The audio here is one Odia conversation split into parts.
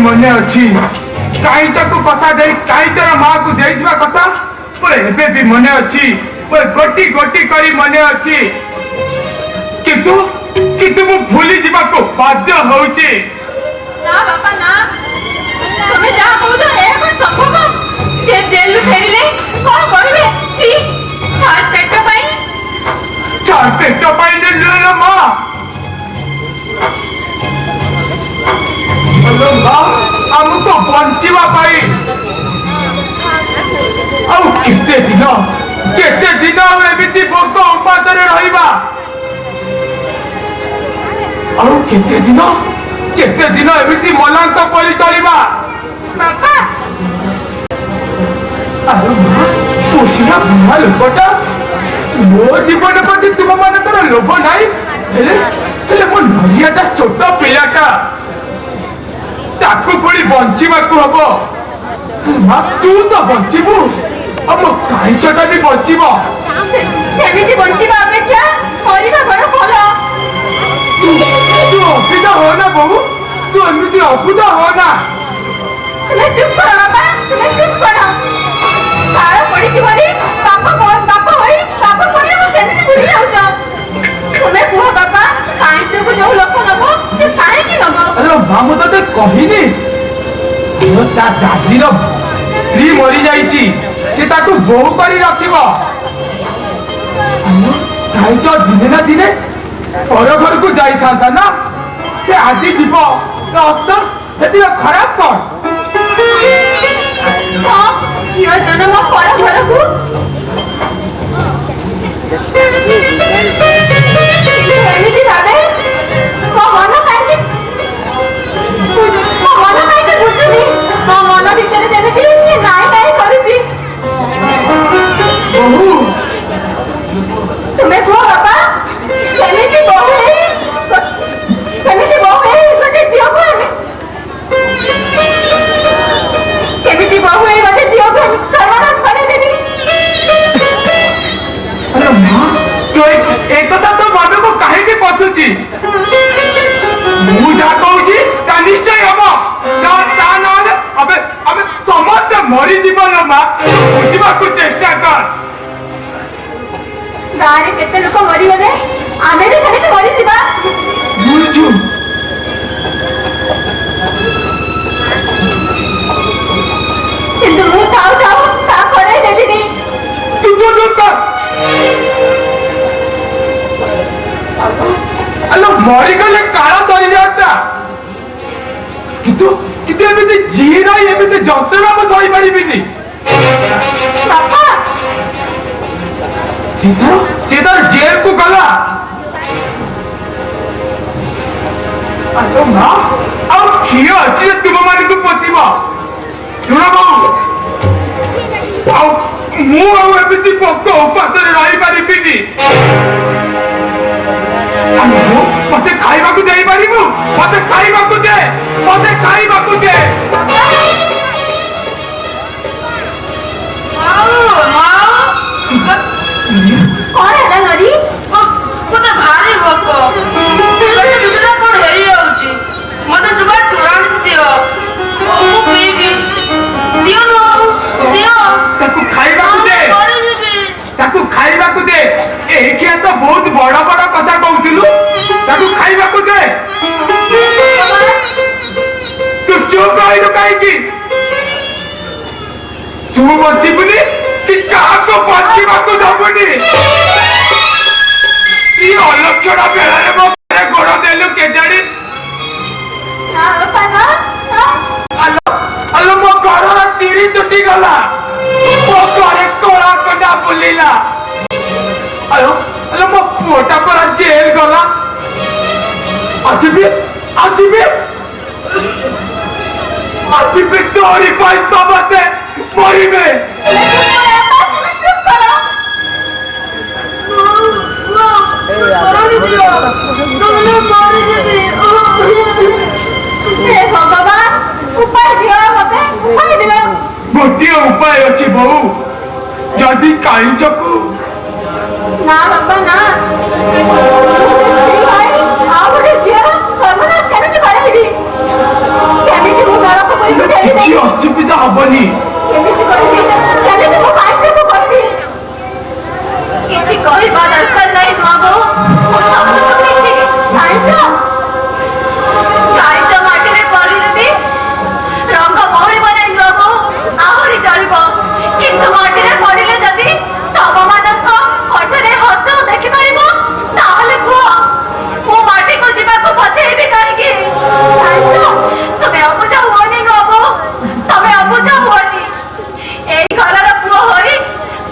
ମନେ ଅଛି କାଇଁଚକୁ କଥା ଦେଇ କାଇଁଚର ମାକୁ ଦେଇଥିବା କଥା ମୋର ଏବେ ବି ମନେ ଅଛି, ମୋର ଗୋଟି ଗୋଟି କରି ମନେ ଅଛି, କିନ୍ତୁ କିନ୍ତୁ ମୁଁ ଭୁଲି ଯିବାକୁ ବାଧ୍ୟ ହଉଛି। ନା ବାପା ନା, ତମେ ଯାହା କହୁଛ ଏହା କଣ ସମ୍ଭବ? ସେ ଜେଲରୁ ଫେରିଲେ କଣ କରିବେ? ଛାଡ଼ ପେଟ ପାଇଁ ନେଲୁ ମା। ଆମକୁ ବଞ୍ଚିବା ପାଇଁ ଆଉ କେତେ ଦିନ ଆଉ ଏମିତି ଭୋକ ଉପାସରେ ରହିବା? ଆଉ କେତେ ଦିନ ଏମିତି ମଲାଙ୍କ ପରି ଚଳିବା? ବାପା ଆରେ ମା, ତୁ ସିନା ବୁଢା ଲୋକଟା, ମୋ ଜୀବନ ପ୍ରତି ତୁମ ମାନଙ୍କର ଲୋଭ ନାହିଁ, ହେଲେ ମୋ ନରିଆଟା ଛୋଟ ପିଲାଟା, ତାକୁ ପୁଣି ବଞ୍ଚିବାକୁ ହବ। ମା ତୁ ତ ବଞ୍ଚିବୁ, ଆଉ ମୋ କାଇଁଚଟା ବି ବଞ୍ଚିବ। ସେମିତି ବଞ୍ଚିବା ଅପେକ୍ଷା ମରିବା ବଡ ଭଲ। ତୁ ଅସୁବିଧା ହୋ ନା ବୋହୁ, ତୁ ଏମିତି ଅସୁବିଧା ହୋ ନା। ତୁମେ ଚୁପ୍ କର ବାପା, ତୁମେ ଚୁପ୍ କର। କାଳ ପଡିଯିବନି, ପାପ ହୋଇ ପାପ ପଡ଼ିଲେ କେମିତି ଭୁଲି ଯାଉଛ? ତୁମେ କୁହ ବାପା, କାଇଁଚକୁ ଯୋଉ ଲୋକ ନବ ସେ କାହିଁକି ନବ? ଆରେ ମା, ମୁଁ ତତେ କହିନି ତା ଦାଦିର ସ୍ତ୍ରୀ ମରିଯାଇଛି, ସେ ତାକୁ ବୋହୁ କରି ରଖିବ। କାଇଁଚ ଦିନେ ନା ଦିନେ ପର ଘରକୁ ଯାଇଥାନ୍ତା ନା, ସେ ଆଜି ଯିବ, ସେଥିରେ ଖରାପ କଣ? ଝିଅ ଜନ୍ମ ପର ଘରକୁ ଏମିତି ଭାବେ ମୋ ମନ କାହିଁକି ବୁଝୁନି? ମୋ ମନ ଭିତରେ ଯେମିତି ନାଇଁ କରୁଛି। ତୁମେ କୁହ ବାପା, ସେମିତି ବୋହୁ ହେଇ ଗୋଟେ ଝିଅକୁ କେମିତି ବୋହୁ ହେଇ ଗୋଟେ ଝିଅକୁ ସର୍ବନାଶ କରେଇଦେବି? ଆରେ ମା, ଏ କଥା ତ ମନକୁ କାହିଁକି ପଶୁଛି? ମୁଁ ଯାହା କହୁଛି ତା ନିଶ୍ଚୟ ହବ, ତା ନହେଲେ ଆମେ ସମସ୍ତେ ମରିଯିବ ନା ମା, ବୁଝିବାକୁ ଚେଷ୍ଟା କର। ଗାଁରେ କେତେ ଲୋକ ମରିଗଲେ, ଆମେ ବି ସେମିତି ମରିଯିବା। ବୁଝୁ କିନ୍ତୁ ମୁଁ ଥାଉ ତା କରେଇ ଦେବିନି। ମରିଗଲେ କାଳ ସରିଯାଆନ୍ତା, କିନ୍ତୁ ଏମିତି ଯିଏ ନାହିଁ, ଏମିତି ଯନ୍ତ୍ରଣା ମୁଁ ସହିପାରିବିନି। ବାପା ସେ ତାର ଜେଲକୁ ଗଲା। ମା, ଆଉ କିଏ ଅଛି ଯେ ତୁମମାନଙ୍କୁ ପୋଷିବ? ଶୁଣ ବୋହୁ, ଆଉ ମୁଁ ଏମିତି ଭୋକ ଉପାସରେ ରହିପାରିବିନି। ମତେ ଖାଇବାକୁ ଦେଇପାରିବୁ? ମତେ ଖାଇବାକୁ ଦେ। କଣ ହେଲା ନରୀ? ମତେ ଭାରି ଭୋକ, କଣ ହେଇଯାଉଛି? ମତେ ଦୁବାର ତୁରନ୍ତ ଦିଅ, ମୁଁ ପିଇବି। ଦିଅ ତାକୁ ଖାଇବାକୁ ଦେ। ଏଇଖିଆ ତ ବହୁତ ବଡ ବଡ କଥା କହୁଥିଲୁ, ତାକୁ ଖାଇବାକୁ ଦେ। ତୁ ଚୁପ୍ ରହିଲୁ କାହିଁକି? ତୁ ବଞ୍ଚିବୁନି କି କାହାକୁ ବଞ୍ଚିବାକୁ ଦବୁନି? କି ଅଲକ୍ଷଣ ବେଳରେ ମୋ ଗୋଡ ଦେଲୁ କେଜାଣି? ଆଲୋ ମୋ ଘରର ତିରି ତୁଟି ଗଲା, ମୋ ଘରେ କଳା କଟା ବୁଲିଲା। ଆଲୋ ମୋ ପୁଅଟା ପରା ଜେଲ ଗଲା। ଆସିବି ତୋରି ପାଇଁ ସମସ୍ତେ ମରିବେ। ଗୋଟିଏ ଉପାୟ ଅଛି ବୋହୁ, ଯଦି କାଇଁଚକୁ ନା ବାପା ନା, ଆଉ ଗୋଟେ ଝିଅର ସର୍ବନାଶ କେମିତି କରେଇବି? କେମିତି ମୁଁ କିଛି ଅସୁବିଧା ହବନି। କେମିତି କହିବି କେମିତି ମୋ କାହିଁକି କହିବି କିଛି କହିବା ଦରକାର ନାହିଁ ବାବୁ ମୁଁ ସବୁ ଶୁଣିଛି କାଇଁଚ ମାଟିରେ ପଡ଼ିଲେ ବି ରଙ୍ଗ ମଉଳିବ ନାହିଁ ବାବୁ ଆହୁରି ଚଳିବ କିନ୍ତୁ ମାଟିରେ ପଡ଼ିଲେ ଯଦି ତମମାନଙ୍କ ଓଠରେ ହସ ଦେଖିପାରିବ ତାହେଲେ କୁହ ମୁଁ ମାଟିକୁ ଯିବାକୁ ପଛେଇବି କାହିଁକି ତୁମେ ଅବୁଝ ହୁଅନି ବାବୁ ତମେ ଅବୁଝ ହୁଅନି ଏଇ ଘରର ପୁଅ ହୋଇ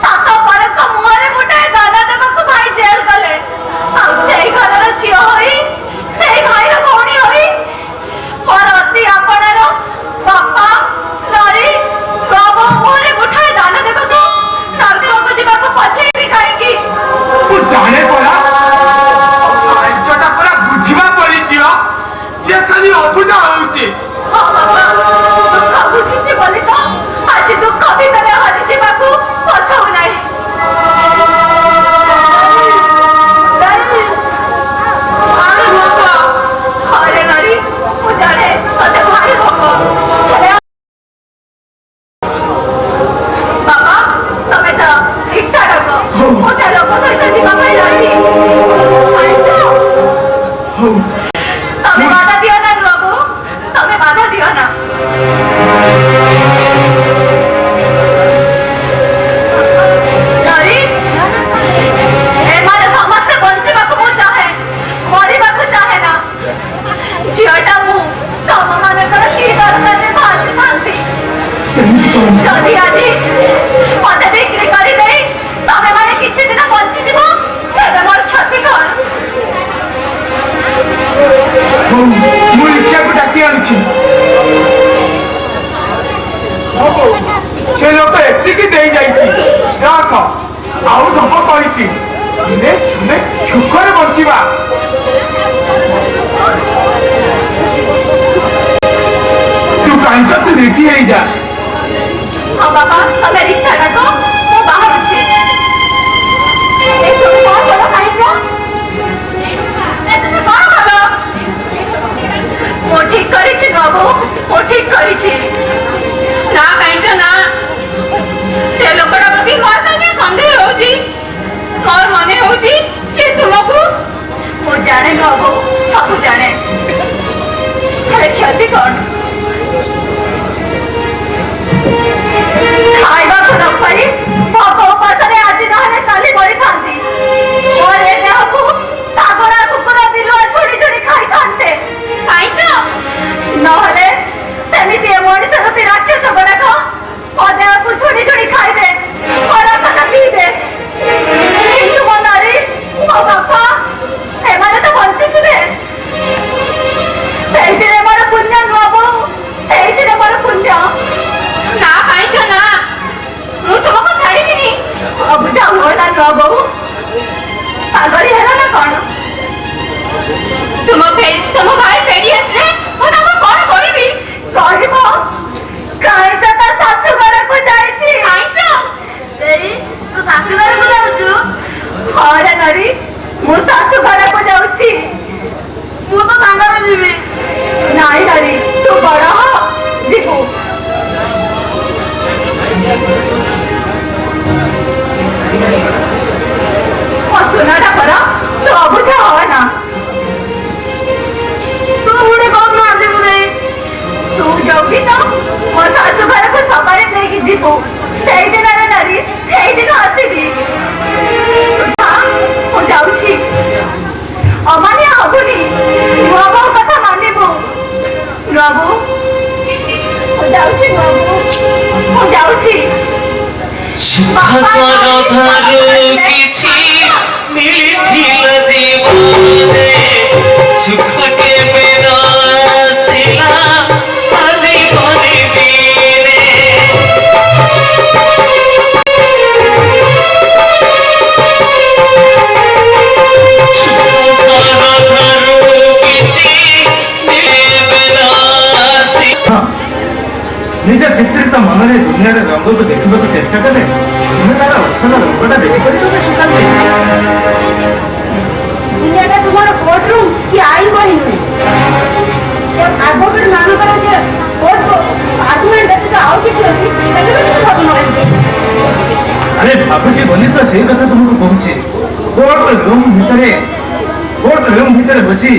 ସାତ ପରଙ୍କ ମୁହଁରେ ମୁଠାଏ ଦାନା ଦେବାକୁ ଭାଇ ଜେଲ ଗଲେ ଆଉ ସେଇ ଘରର ଝିଅ ହୋଇ ସେଇ ଭାଇର ଭଉଣୀ ହୋଇ ମୋର ଅତି ଆପଣାର ବାପା ନରୀ ବାବୁ ମୁହଁରେ ମୁଠାଏ ଦାନା ଦେବାକୁ ନର୍କକୁ ଯିବାକୁ ପଛେଇବି କାହିଁକି ମୁଁ ଜାଣେ ପରା କାଇଁଚଟା ପରା ବୁଝିବା ପରି ଝିଅ ଇଏ ଖାଲି ଅବୁଝା ହଉଛି। ହଁ ବାପା ଦୁଃଖ ବୁଝିଛି ବୋଲି ତ ଆଜି ଦୁଃଖ ଭିତରେ ହଜିଯିବାକୁ ପଛଉ ନାହିଁ ହରେ ନରୀ ମୁଁ ଜାଣେ ତତେ ଭାରି ଭୋକ ବାପା ତମେ ତ ଇଚ୍ଛା ଡକ ମୁଁ ତା ଲୋକ ସହିତ ଯିବା ପାଇଁ ରହିଲି ତମେ ବାଧା ଦିଅ ନା ବାବୁ ତମେ ବାଧା ଦିଅ ନା ନରୀ ଏମାନେ ସମସ୍ତେ ବଞ୍ଚିବାକୁ ମୁଁ ଚାହେଁ ମରିବାକୁ ଚାହେଁ ନା ଝିଅଟା ମୁଁ ତମମାନଙ୍କର କି ଦରକାରରେ ଭାସିଥାନ୍ତି ଯଦି ଆଜି ମତେ ବିକ୍ରି କରିଦେଇ ତମେ ମାନେ କିଛି ଦିନ ବଞ୍ଚିଯିବ ତେବେ ମୋର କ୍ଷତି କଣ ମୁଁ ରିକ୍ସାକୁ ଡାକି ଆଣୁଛି। ସେ ଲୋକ ଏତିକି ଦେଇ ଯାଇଛି ରଖ ଆଉ ଧପ କହିଛି ତୁମେ ସୁଖରେ ବଞ୍ଚିବା। ତୁ କାଇଁଚ ତୁ ରେଡି ହେଇଯା। ହଁ ବାପା ତମେ ରିକ୍ସା ଡାକ ମୁଁ ବାହାରୁଛି ଏସବୁ କଣ କଲ କାହିଁକ ଏସବୁ କଣ କଲ ମୁଁ ଠିକ କରିଛି ବାବୁ ମୁଁ ଠିକ କରିଛି ନା କାହିଁଛ ନା ସେ ଲୋକଟା ପ୍ରତି ମୋର ତାଙ୍କେ ସନ୍ଦେହ ହଉଛି ମୋର ମନେ ହଉଛି ସେ ତୁମକୁ ମୁଁ ଜାଣେ ବାବୁ ସବୁ ଜାଣେ ହେଲେ କ୍ଷତି କଣ ଖାଇବାକୁ ନ ପାଇ ଭୋକ ଉପାସରେ ଆଜି ନହେଲେ କାଲି ମରିଥାନ୍ତି ମୋର ଏ ଦେହକୁ ଶାଗଣା କୁକୁର ବିଲୁଆ ଛୁଡ଼ି ଛୁଡ଼ି ଖାଇଥାନ୍ତେ ଖାଇଛ ନହେଲେ ସେମିତି ଏ ମଣିଷ ରୂପୀ ରାକ୍ଷସ ଗୁଡ଼ାକ ମୋ ଦେହକୁ ଛୁଡ଼ି ଛୁଡ଼ି ଖାଇବେ ମୋ ରକ୍ତ ପିଇବେ କିନ୍ତୁ ମୋ ନାରୀ ମୋ ବାପା ଏମାନେ ତ ବଞ୍ଚିଯିବେ ସେଇଥିରେ ମୋର ପୁଣ୍ୟ ନୁହଁ ବୋଉ ସେଇଥିରେ ମୋର ପୁଣ୍ୟ ନା ଖାଇଛ ନା ମୁଁ ତୁମକୁ ଛାଡ଼ିବିନି ଅବୁଝା ହୁଅ ନା ନୁହଁ ବୋଉ ପାଗଳି ହେଲା ନା କଣ ତୁମ ଭାଇ ଫେରି ଆସିଲେ ମୁଁ ତାଙ୍କୁ କଣ କରିବି କହିବ କାଇଁଚ ତା ଶାଶୁ ଘରକୁ ଯାଇଛି କାଇଁଚ ଦେଇ ତୁ ଶାଶୁ ଘରକୁ ଯାଉଛୁ ହରେ ନରୀ ମୁଁ ଶାଶୁ ଘରକୁ ଯାଉଛି ମୁଁ ତ ସାଙ୍ଗରେ ଯିବି ନାଇଁ ନରୀ ତୁ ବଡ଼ ହ ଯିବୁ ମୋ ସୁନାଟା ପରା ତୁ ଅବୁଝା ହବ ନା ତୁ ପୁଣି କଣ ଆସିବୁ ଦେଇ ତୁ ଯୋଉଠି ତ ମୋ ଶାଶୁ ଘରକୁ ସବାରେ ଦେଇକି ଯିବୁ ସେଇଦିନରେ ନାରୀ ସେଇଦିନ ଆସିବି ମୁଁ ଯାଉଛି ଅମାନିଆ ହବୁନି ନୂଆ ବୋଉ କଥା ମାନିବୁ ନୂଆ ବୋଉ ମୁଁ ଯାଉଛି ନୂଆ ବୋଉ ମୁଁ ଯାଉଛି ସୁଖସରଧାରୁ କିଛି ମିଳିଥିଲା ଜୀବନରେ ସୁଖ କେବେ ନ ଆସିଲା ଆଜି କରିବିରେ ସୁଖସରଧାରୁ କିଛି ମିଳିବେ ନ ଆସିଲା ନିଜ ଚିତ୍ରିତ ମନରେ ଦୁନିଆର ରଙ୍ଗକୁ ଦେଖିବାକୁ ଚେଷ୍ଟା କଲେ ତୁମେ ତାର ଅସଲ ରଙ୍ଗଟା ଦେଖିପାରିବ ନା ସୁକାନ୍ତି ଦୁନିଆଟା ତୁମର କୋର୍ଟରୁମ୍ କି ଆଇନ ବହି ନୁହେଁ ଆଡଭୋକେଟ ମାନଙ୍କର ଯେ କୋର୍ଟ ଆର୍ଗୁମେଣ୍ଟ ଭାବୁଛି ବୋଲି ତ ସେଇ କଥା ତୁମକୁ କହୁଛି। କୋର୍ଟ ରୁମ୍ ଭିତରେ ବସି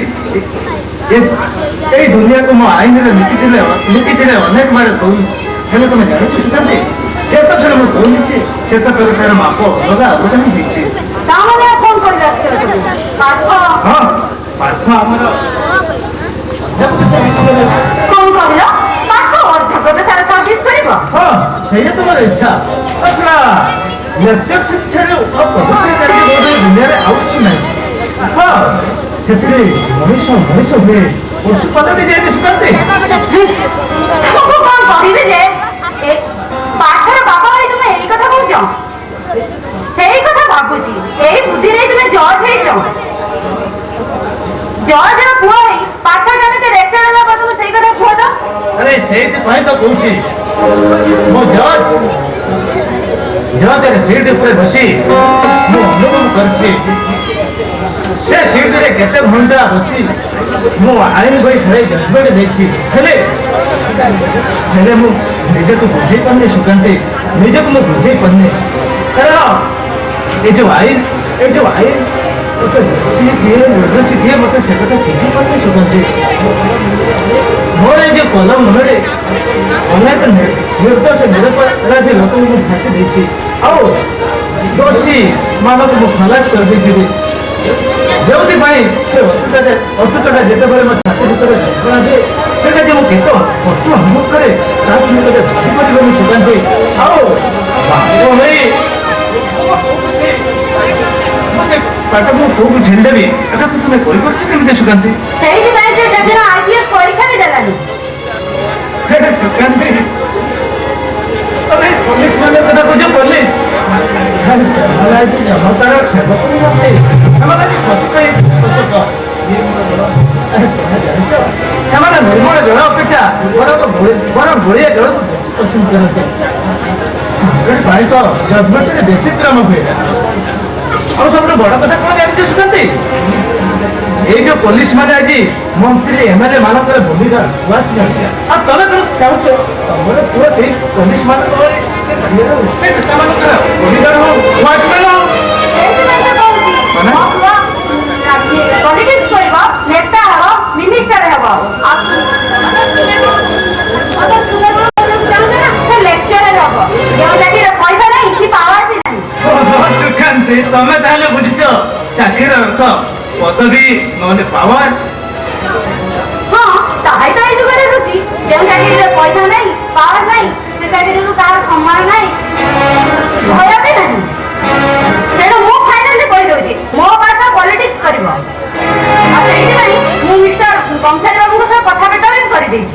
ଏଇ ଦୁନିଆକୁ ମୋ ଆଇନରେ ନୀତିଥିଲେ ଅନେକ ବାର କହୁଛି, ହେଲେ ତମେ ଜାଣିଛ ସୁକାନ୍ତି, ଯେତେଥର ମୁଁ କହୁଛି ସେତେଥର ତାର ମାପ ଅଲଗା ଅଲଗା ହିଁ ହେଇଛି। ତାମାନେ କଣ କରିବା ପାଠ ହଁ, ପାଠ ଆମର କଣ କହିଲ? ପାଠ ଅଧ୍ୟାପକ ସାର ସର୍ଭିସ କରିବ? ହଁ, ସେଇଆ ତମର ଇଚ୍ଛା। ଲେକ୍ଚର ଶିକ୍ଷାରେ ଦୁନିଆରେ ଆଉ କିଛି ନାହିଁ। ହଁ, ସେଥିରେ ମଣିଷ ହୁଏ, ପଶୁ ପଦବୀ ଯାଇକି ସୁକାନ୍ତି। କଣ କହିବି ଯେ ପାଠର ବାପା ଭାଇ ତୁମେ ଏଇ କଥା କହୁଛ? ସେଇ କଥା ଭାବୁଛି, ଏଇ ବୁଦ୍ଧି ନେଇ ତୁମେ ଜଜ୍ ହେଇଛ। ଜଜର ପୁଅ ହେଇ ପାଠ କେମିତି ଲେକ୍ଚର ଦେବ ତୁମେ ସେଇ କଥା କୁହ ତ? ଆରେ ସେଇଥିପାଇଁ ତ କହୁଛି, ମୋ ଜଜର ସିଟ୍ ଉପରେ ବସି ମୁଁ ଅନୁଭବ କରିଛି, ସେ ସିଟ୍ରେ କେତେ ଘଣ୍ଟା ବସି ମୁଁ ଆଇନ ବହି ଖେଳାଇ ଜଜମେଣ୍ଟ ଦେଇଛି। ହେଲେ ମୁଁ ନିଜକୁ ବୁଝେଇ ପାରୁନି ସୁକାନ୍ତି, ନିଜକୁ ମୁଁ ବୁଝେଇ ପାରୁନି। କାରଣ ଏ ଯୋଉ ଆଇନ ମତେ ଶିଖିଏ ମତେ ସେ କଥା ଶିଖି ପାରୁନି ସୁକାନ୍ତି। ମୋର ଏ ଯୋଉ କଲମ ମନରେ ଅନେକ ନିର୍ଦ୍ଦୋଷ ନିରପରାଧୀ ଲୋକଙ୍କୁ ମୁଁ ଫାঁସି ଦେଇଛି, ଆଉ ଦୋଷୀ ମାନଙ୍କୁ ମୁଁ ଖଲାସ କରିଦେଇଥିଲି। ଯେଉଁଥିପାଇଁ ସେ ଅତୁଟଟା ଯେତେବେଳେ ମୋ ଛାତି ଭିତରେ ଯନ୍ତ୍ରଣା ଦିଏ, ସେଇଟା ଯେ ମୁଁ କେତେ କଷ୍ଟ ଅନୁଭବ କରେ ତାକୁ ମୁଁ କେବେ ଭାବିପାରିବନି ସୁକାନ୍ତି। ଆଉ ସେ ପାଠ ମୁଁ କୋଉକୁ ଝେଣ୍ଡେବି ଏଟା ତ ତୁମେ କହିପାରୁଛ କେମିତି ସୁକାନ୍ତି? ସେଇଥିପାଇଁ ସେ ସେଦିନ IPS ପରୀକ୍ଷା ବି ଦେଲାନି। ସୁକାନ୍ତି, ତମେ ପୋଲିସ ମାନେ କଥା କହୁଛ, ପୋଲିସ ଜନତାର ସେବକ ନୁହନ୍ତି, ସେମାନେ ସେମାନେ ନିର୍ମଳ ଜଳ ଅପେକ୍ଷା ବରଂ ଗୋଳିଆ ଜଳକୁ ବେଶୀ ପସନ୍ଦ କରନ୍ତି। ପାଇଁ ତ ଜଜମେଣ୍ଟରେ ବ୍ୟତିକ୍ରମ ହୁଏ। ଆଉ ସବୁଠୁ ବଡ କଥା କଣ ଜାଣିଛ ସୁକାନ୍ତି? ଏଇ ଯୋଉ ପୋଲିସ ମାନେ ଆଜି ମନ୍ତ୍ରୀ MLA ମାନଙ୍କର ଭୂମିକା ଆଉ ତମେ କଣ ଚାହୁଁଛ ତମର ପୁଅ ସେଇ ପୋଲିସ ମାନଙ୍କ ସେ ନେତାମାନଙ୍କର ଭୂମିକା ପଲିଟିକ୍ସ କରିବ, ନେତା ହେବ, ମିନିଷ୍ଟର ହେବ, ଲେକ୍ଚରର ହବ, ଯେଉଁ ଚାକିରିର ପଇସା ନାହିଁ କି ପାୱାର ବି ନାହିଁ। ସୁକାନ୍ତି, ତମେ ତାହେଲେ ବୁଝିଛ ଚାକିରିର ଅର୍ଥ ପଦବୀ ନହେଲେ ପାୱାର। ହଁ, ତାହା ତ ଏଇ ଯୁଗରେ ରୁଚି। ଯେଉଁ ଚାକିରିରେ ପଇସା ନାହିଁ, ପାୱାର ନାହିଁ, ସେ ଚାକିରିରୁ ତାହାର ସମ୍ମାନ ନାହିଁ, ଭୟ ବି ନାହିଁ। ତେଣୁ ମୁଁ ଫାଇନାଲି କହିଦେଉଛି, ମୋ ପାଠ ପଲିଟିକ୍ସ କରିବ। ଆଉ ସେଇଥିପାଇଁ ମୁଁ ମିଷ୍ଟର ବଂଶାରୀ ବାବୁଙ୍କ ସହ କଥାବାର୍ତ୍ତା ବି କରିଦେଇଛି।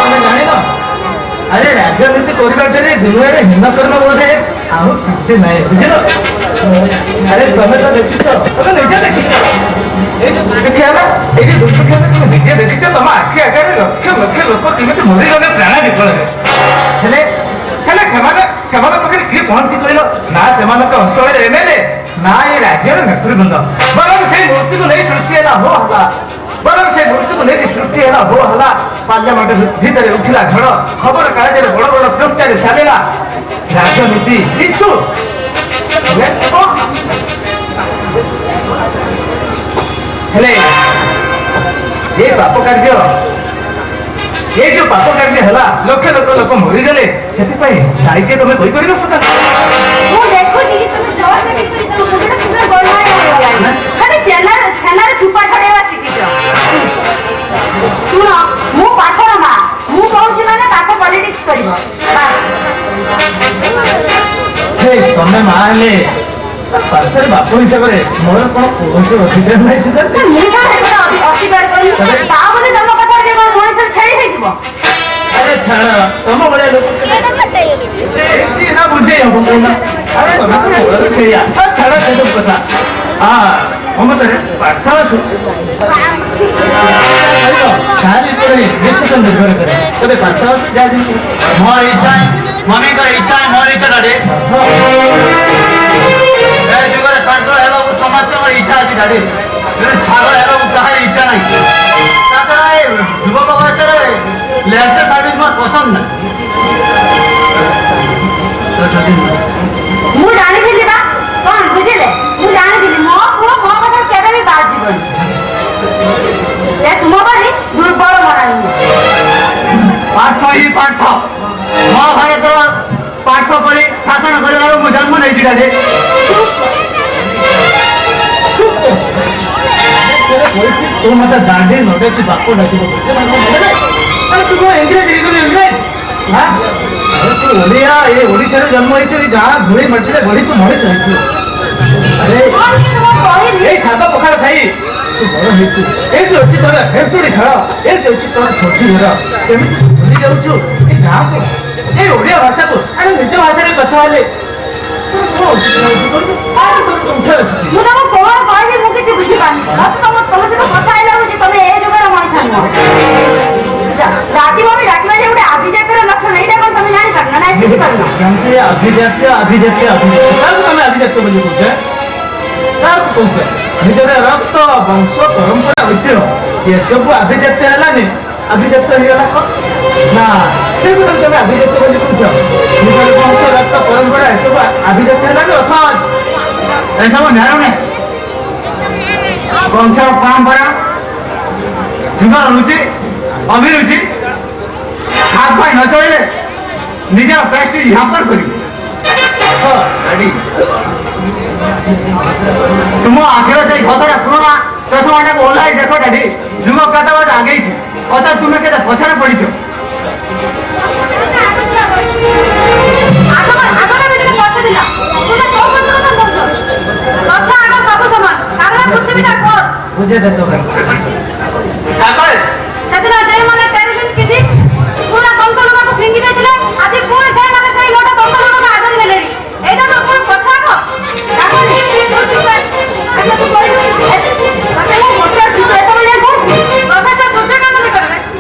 ତମେ ଜାଣିନ, ଆରେ ରାଜନୀତି କରିବାଟାରେ ଦୁନିଆରେ ହୀନକରଣ ବୋଧେ ଆଉ କିଛି ନାହିଁ, ବୁଝିଲ? ଆରେ ତମେ ତ ଦେଖିଛ, ତମେ ନିଜେ ଦେଖିଛ ଏଇ ଯୋଉ ଦୁର୍ଭିକ୍ଷ ହେଲା, ଏଇ ଯୋଉ ଦୁର୍ଭିକ୍ଷ ହେଲା ତମେ ନିଜେ ଦେଖିଛ, ତମ ଆଖି ଆଗରେ ଲକ୍ଷ ଲକ୍ଷ ଲୋକ କେମିତି ମରିଗଲେ ପ୍ରାଣ ବିକଳରେ। ହେଲେ ସେମାନଙ୍କ ପାଖରେ କିଏ ପହଞ୍ଚି କହିଲ? ନା ସେମାନଙ୍କ ଅଞ୍ଚଳରେ MLA, ନା ଏ ରାଜ୍ୟର ନେତୃବୃନ୍ଦ। ବରଂ ସେଇ ମୂର୍ତ୍ତିକୁ ନେଇ ସୃଷ୍ଟି ହେଲା ହୋ ହଲ୍ଲା, ପାର୍ଲାମେଣ୍ଟ ଭିତରେ ଉଠିଲା ଝଡ଼, ଖବର କାଗଜରେ ବଡ ବଡ ପ୍ରଚାର ଚାଲିଲା, ରାଜନୀତି ଇସ୍ୟୁ। ହେଲେ ଏ ପାପ କାର୍ଯ୍ୟ ହେଲା, ଲକ୍ଷ ଲକ୍ଷ ଲୋକ ମରିଗଲେ, ସେଥିପାଇଁ ଦାୟିତ୍ୱ ତମେ କହିପାରିବ ସୁକାନ୍ତି? ମୁଁ ଦେଖୁଛି ତମେ ଜୋର ଖାଲି ଛେନାରେ ଚୁପା ଛଡେଇବା ଶିଖିଛ। ଶୁଣ, ମୁଁ ପାଠର ମା, ମୁଁ କହୁଛି ମାନେ ପାଠ ପଲିଟିକ୍ସ କରିବ। ତମେ ମା ହେଲେ ପାଖରେ ବାପ ହିସାବରେ ମୋର କଣ କୌଣସି ଅଧିକାର ନାହିଁ ସୁକାନ୍ତି? ଅସ୍ୱୀକାର କରିବି ତା ବୋଲି ତମ କଥା କଣ ମଣିଷ ଛେଳି ହେଇଯିବ? ଆରେ ଛାଡ଼, ତମ ଭଳିଆ ଲୋକ ବୁଝେଇ ହବ କହୁନା? ଆରେ ତମେ ତ ମୋର ସେଇଆ, ଛାଡ଼ ସେସବୁ କଥା। ମମତାରେ ପାଠ ତାରି ଉପରେ ବିଶେଷ ନିର୍ଭର କରେ। ତେବେ ପାଠ ଯାହା ଯେମିତି ମୋର ଇଚ୍ଛା, ମମିଙ୍କର ଇଚ୍ଛା ମୋର ଇଚ୍ଛା। ଏ ଯୁଗରେ ଛାତ୍ର ହେବାକୁ ସମସ୍ତଙ୍କର ଇଚ୍ଛା ଅଛି ଡାଡି, ଛାତ୍ର ହେବାକୁ କାହାର ଇଚ୍ଛା ନାହିଁ। ତାଛଡ଼ା ଏ ଯୁବକ ବୟସରେ ଲେକ୍ଚର ସର୍ଭିସ ମୋର ପସନ୍ଦ ନାହିଁ। ମୁଁ ଜାଣି ପାଠ ହିଁ ପାଠ ମହାଭାରତର ପାଠ କରି ଶାସନ କରିବାର ମୁଁ ଜନ୍ମ ନେଇଛି ଡାଡି। ତୁ ମତେ ଦାଣ୍ଡି ନଡେଇଛି ବାପ ଡାକିବ ତୁ କଣ ଇଂରେଜ ହେଇଗଲୁ ଇଂରେଜ? ତୁ ଓଡ଼ିଆ ଏ ଓଡ଼ିଶାରେ ଜନ୍ମ ହେଇଛୁ ଏଇ ଗାଁ ଧୂଳି ମାଟିରେ ବଢିଛୁ ମଣିଷ ହେଇଛୁ। ଆରେ ଏଇ ଶାଗ ପଖାଳ ଖାଇ ତୁ ବଡ ହେଇଛୁ। ଏଇଠି ଅଛି ତୋର ହେନ୍ତୁଡି ଘର, ଏଇଠି ଅଛି ତୋର ଛୋଟି ଘର। କେମିତି ଭୁଲି ଯାଉଛୁ ଏ ଗାଁକୁ ଏଇ ଓଡ଼ିଆ ଭାଷାକୁ? ଆରେ ନିଜ ଭାଷାରେ କଥା ହେଲେ ମୁଁ ତମକୁ କଣ କହିବି ମୁଁ କିଛି ବୁଝିପାରୁନି। ତମ ସହିତ କଥା ହେଲା ହଉଛି ତମେ ଏ ଯୁଗର ମଣିଷ ନୁହଁ। ରାତିବ ବି ଡାକିବା ଯେ ଗୋଟେ ଆଭିଜାତ୍ୟର ଲକ୍ଷଣ, ଏଇଟା କଣ ତମେ ଜାଣିପାରୁନ ନା ଶିଖିପାରୁନ? ଆଭିଜାତ୍ୟ ଆଭିଜାତ୍ୟ ଆଭିଜାତ୍ୟ କାହାକୁ ତମେ ଆଭିଜାତ୍ୟ ବୋଲି କହୁଛ? କାହାକୁ କହୁଛ? ନିଜର ରକ୍ତ ବଂଶ ପରମ୍ପରା ଐତିହ୍ୟ ଏସବୁ ଆଭିଜାତ୍ୟ ହେଲାନି। ଆଭିଜାତ୍ୟ ହେଇଗଲା କଣ ନା ସେଗୁଡା ତମେ ଆଭିଜାତ୍ୟ ବୋଲି କହୁଛ? ନିଜର ବଂଶ ରକ୍ତ ପରମ୍ପରା ଏସବୁ ଆଭିଜାତ୍ୟ ହେଲାନି ଅଥଚ ଏସବୁ ନ୍ୟାୟ ନାହିଁ। ବଂଶ ପରମ୍ପରା ନିଜର ରୁଚି ଅଭିରୁଚି ହାତ ପାଇ ନ ଚଳିଲେ ନିଜର ପ୍ରେଷ୍ଟିଜ୍ ହ୍ୟାମ୍ପର କରିବ। ତୁମ ଆଗରେ ଯାଇ ଘଟଣା ପୁରୁଣା ଚଷମାଟାକୁ ଓହ୍ଲାଇ ଦେଖ ଡାଡି। ଯୁଗ କେତେ ବାଟ ଆଗେଇଛି ଅର୍ଥାତ ତୁମେ କେତେ ପଛରେ ପଡ଼ିଛ। ବୁଝେ ଦେଶ ସେଦିନ ଯେଉଁମାନେ ଟେଲିଭିଜନ କିଛି ପୁରା କଙ୍କଲକୁ ଫିଙ୍ଗି ଦେଇଥିଲେ ଆଜି ପୁଣି ସେଇମାନେ ସେଇ ଗୋଟେ କଙ୍କଲକୁ ଆଗରେ ନେଲେଣି। ଏଇଟା ତ ପୁଣି ପଛ ଆଗ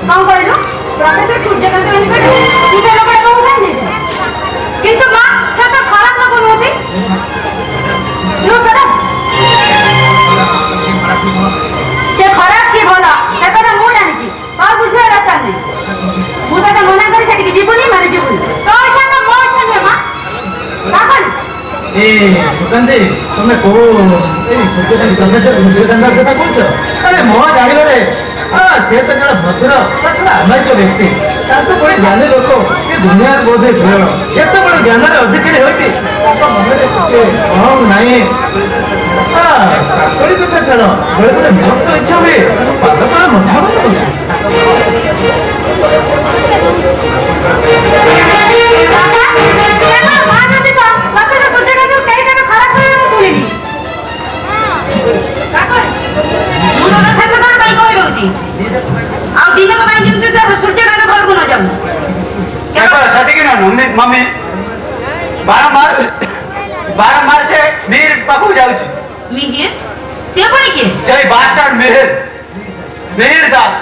କଣ କହିଲୁ? ପ୍ରଫେସର ସୂର୍ଯ୍ୟକାନ୍ତ କିନ୍ତୁ ମା ସେ ତ ଖରାପ ଲୋକ ନୁହନ୍ତି। ସେ ଖରାପ କି ଭଲ ସେ କଥା ମୁଁ ଜାଣିଛି। କଣ ବୁଝିବା ଦରକାର ନାହିଁ। ମୁଁ ତାকে ମନା କରି ସେଠିକି ଯିବୁନି ମାନେ ଯିବୁନି। ତୋ ଇଚ୍ଛା ତ ମୋ ଇଚ୍ଛା ନୁହେଁ ମା। ସୁକାନ୍ତି ତମେ କୋଉ ଏଇ ସୂର୍ଯ୍ୟକାନ୍ତ କଥା କହୁଛ? ଆରେ ମୋ ଜାଣିବାରେ ସେ ତ ଜଣେ ଭଦ୍ର ଆମାୟିକ ବ୍ୟକ୍ତି। ତାଙ୍କ ଭଳି ଜ୍ଞାନୀ ଲୋକ ଏ ଦୁନିଆରେ ବୋଧେ ବିରଳ। କେତେବେଳେ ଜ୍ଞାନରେ ଅଧିକାରୀ ହେଉଛି ତାଙ୍କ ମନରେ ଟିକେ କମ୍ ନାହିଁ। ଚାକରି କଥା ଛାଡ଼ ବେଳେ ବେଳେ ବିରକ୍ତ ଇଚ୍ଛା ହୁଏ ପାଦ ତଳେ ମଧ୍ୟ ଆଉ ଦିନକ ପାଇଁ ଯେମିତି ସୂର୍ଯ୍ୟକାନ୍ତ ଘରକୁ ନ ଯାଉ। ସେଠିକି ନା ମମ୍ମି ବାରମ୍ବାର ସେ ମିହିର ପାଖକୁ ଯାଉଛି। ମିହିର ସେ ପୁଣି କିଏ? ସେଇ ବାସ୍ଟାର୍ଡ ମିହିର ଦାସ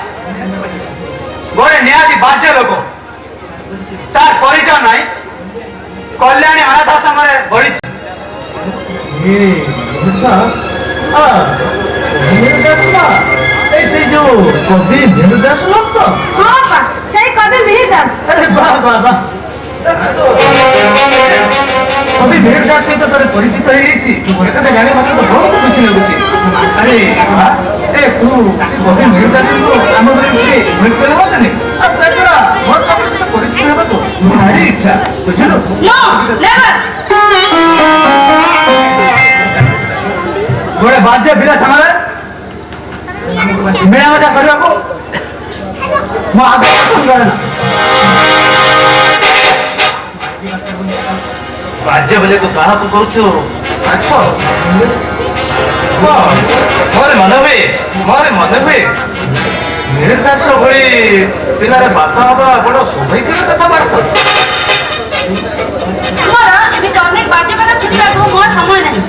ଗୋଟେ ନିହାତି ବାଜ୍ୟ ଲୋକ। ତାର ପରିଚୟ ନାହିଁ। କଲ୍ୟାଣୀ ଅନାଥ ଆଶ୍ରମରେ ବଢିଛି। ସେଇ ଯୋଉ କବି ମିହିର ଦାସ ଲୋକ ତ? ହଁ ବା ସେଇ କବି ମିହିର ଦାସ। ଆରେ ବାବା କବି ମିହିର ଦାସ ସହିତ ଥରେ ପରିଚିତ ହେଇଯାଇଛି। ଗୋଟେ କଥା ଜାଣି ମତେ ତ ବହୁତ ଖୁସି ଲାଗୁଛି। ଆରେ ତୁ ସେ କବି ମିହିର ଦାସଙ୍କୁ ଆମ ଘରେ ଟିକେ ଭେଟ କରି ହବନି? ଆଉ ତା ଛଡା ମୋର ତମ ସହିତ ପରିଚିତ ହେବାକୁ ଭାରି ଇଚ୍ଛା ବୁଝିଲୁ। ଗୋଟେ ବାଜ୍ୟ ପିଲା ସାଙ୍ଗରେ ମିଳାମିଶା କରିବାକୁ ମୋ ଆଗ୍ରହ କରେ ନା। ବାଜ୍ୟ ବୋଲି ତୁ କାହାକୁ କହୁଛୁ? ମୋର ମନେ ହୁଏ ମିହିର ଦାସ ଭଳି ପିଲାରେ ବାପା ହବା ବଡ ସୌଭାଗ୍ୟର କଥାବାର୍ତ୍ତା। ଅନେକ ବାଜ୍ୟ କଥା ଶୁଣିବାକୁ ମୋର ସମୟ ନାହିଁ।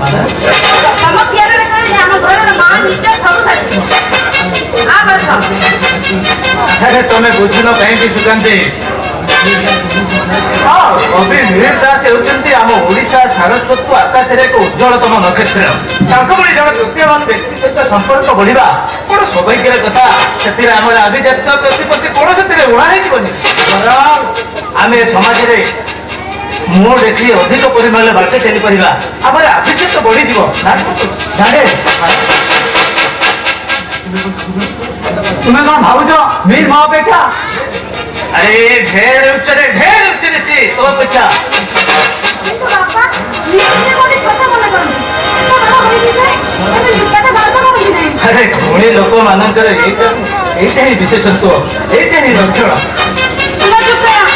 ତମ ଖିଆଲରେ କହିଲେ ଆମ ଘରର ମା ନିଜ ସବୁ ସାରିଯିବ। ତମେ ବୁଝୁନ କାହିଁକି ସୁକାନ୍ତି? କବି ମିହିର ଦାସ ହେଉଛନ୍ତି ଆମ ଓଡ଼ିଶା ସାରସ୍ୱତ ଆକାଶରେ ଏକ ଉଜ୍ଜ୍ୱଳତମ ନକ୍ଷତ୍ର। ତାଙ୍କ ଭଳି ଜଣେ ବ୍ୟକ୍ତିମାନ ବ୍ୟକ୍ତି ସହିତ ସମ୍ପର୍କ ବଢିବା ବଡ଼ ସୌଭାଗ୍ୟର କଥା। ସେଥିରେ ଆମର ଆଭିଜାତ୍ୟ ପ୍ରତିପତ୍ତି କୌଣସିଥିରେ ଉଣା ହେଇଯିବନି। ଆମେ ସମାଜରେ ମୁଁ ଦେଖି ଅଧିକ ପରିମାଣରେ ବାଟ ଚାଲିପାରିବା। ଆମର ଆଭିଜାତ୍ୟ ବଢିଯିବ। ତୁମେ କଣ ଭାବୁଛ ମିହିର ମୋ ଅପେକ୍ଷା আরে ঢের উচ্চরে সে তোমার পয়সা কিন্তু বাবা নিজে বলে কথা মনে করুন তো বাবা হই দিছে তুমি লুকাটা বাবা হই নাই আরে ধনী লোক ମାନଙ୍କର এইটা ହିଁ ବିଶେଷତ୍ୱ এইটা ହିଁ ଲକ୍ଷଣ ତୁମେ ଚୁପ କର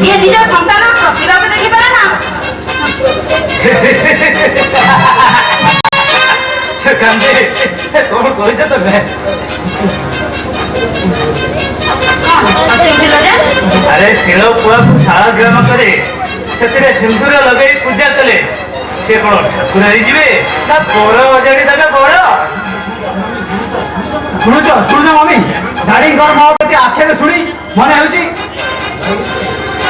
ଯିଏ ନିଜ ସନ୍ତାନ ପ୍ରତିଭାକୁ ଦେଖିପାରେ ନା ସେ କାନ୍ଦେ କଣ କହିଛ ତମେ ଆରେ ଶିଳ ପୁଆକୁ ଶାଳ ଗ୍ରାମ କରି ସେଥିରେ ସିନ୍ଦୁର ଲଗେଇ ପୂଜା କଲେ ସେ କଣ ଠାକୁର ହେଇଯିବେ ନା ବଡ ଅଜାଡି ଦେବେ ବଡ ଶୁଣୁଛ ମମି ଧାଡିଙ୍କର ମୋ ପ୍ରତି ଆଖରେ ଶୁଣି ମନେ ହେଉଛି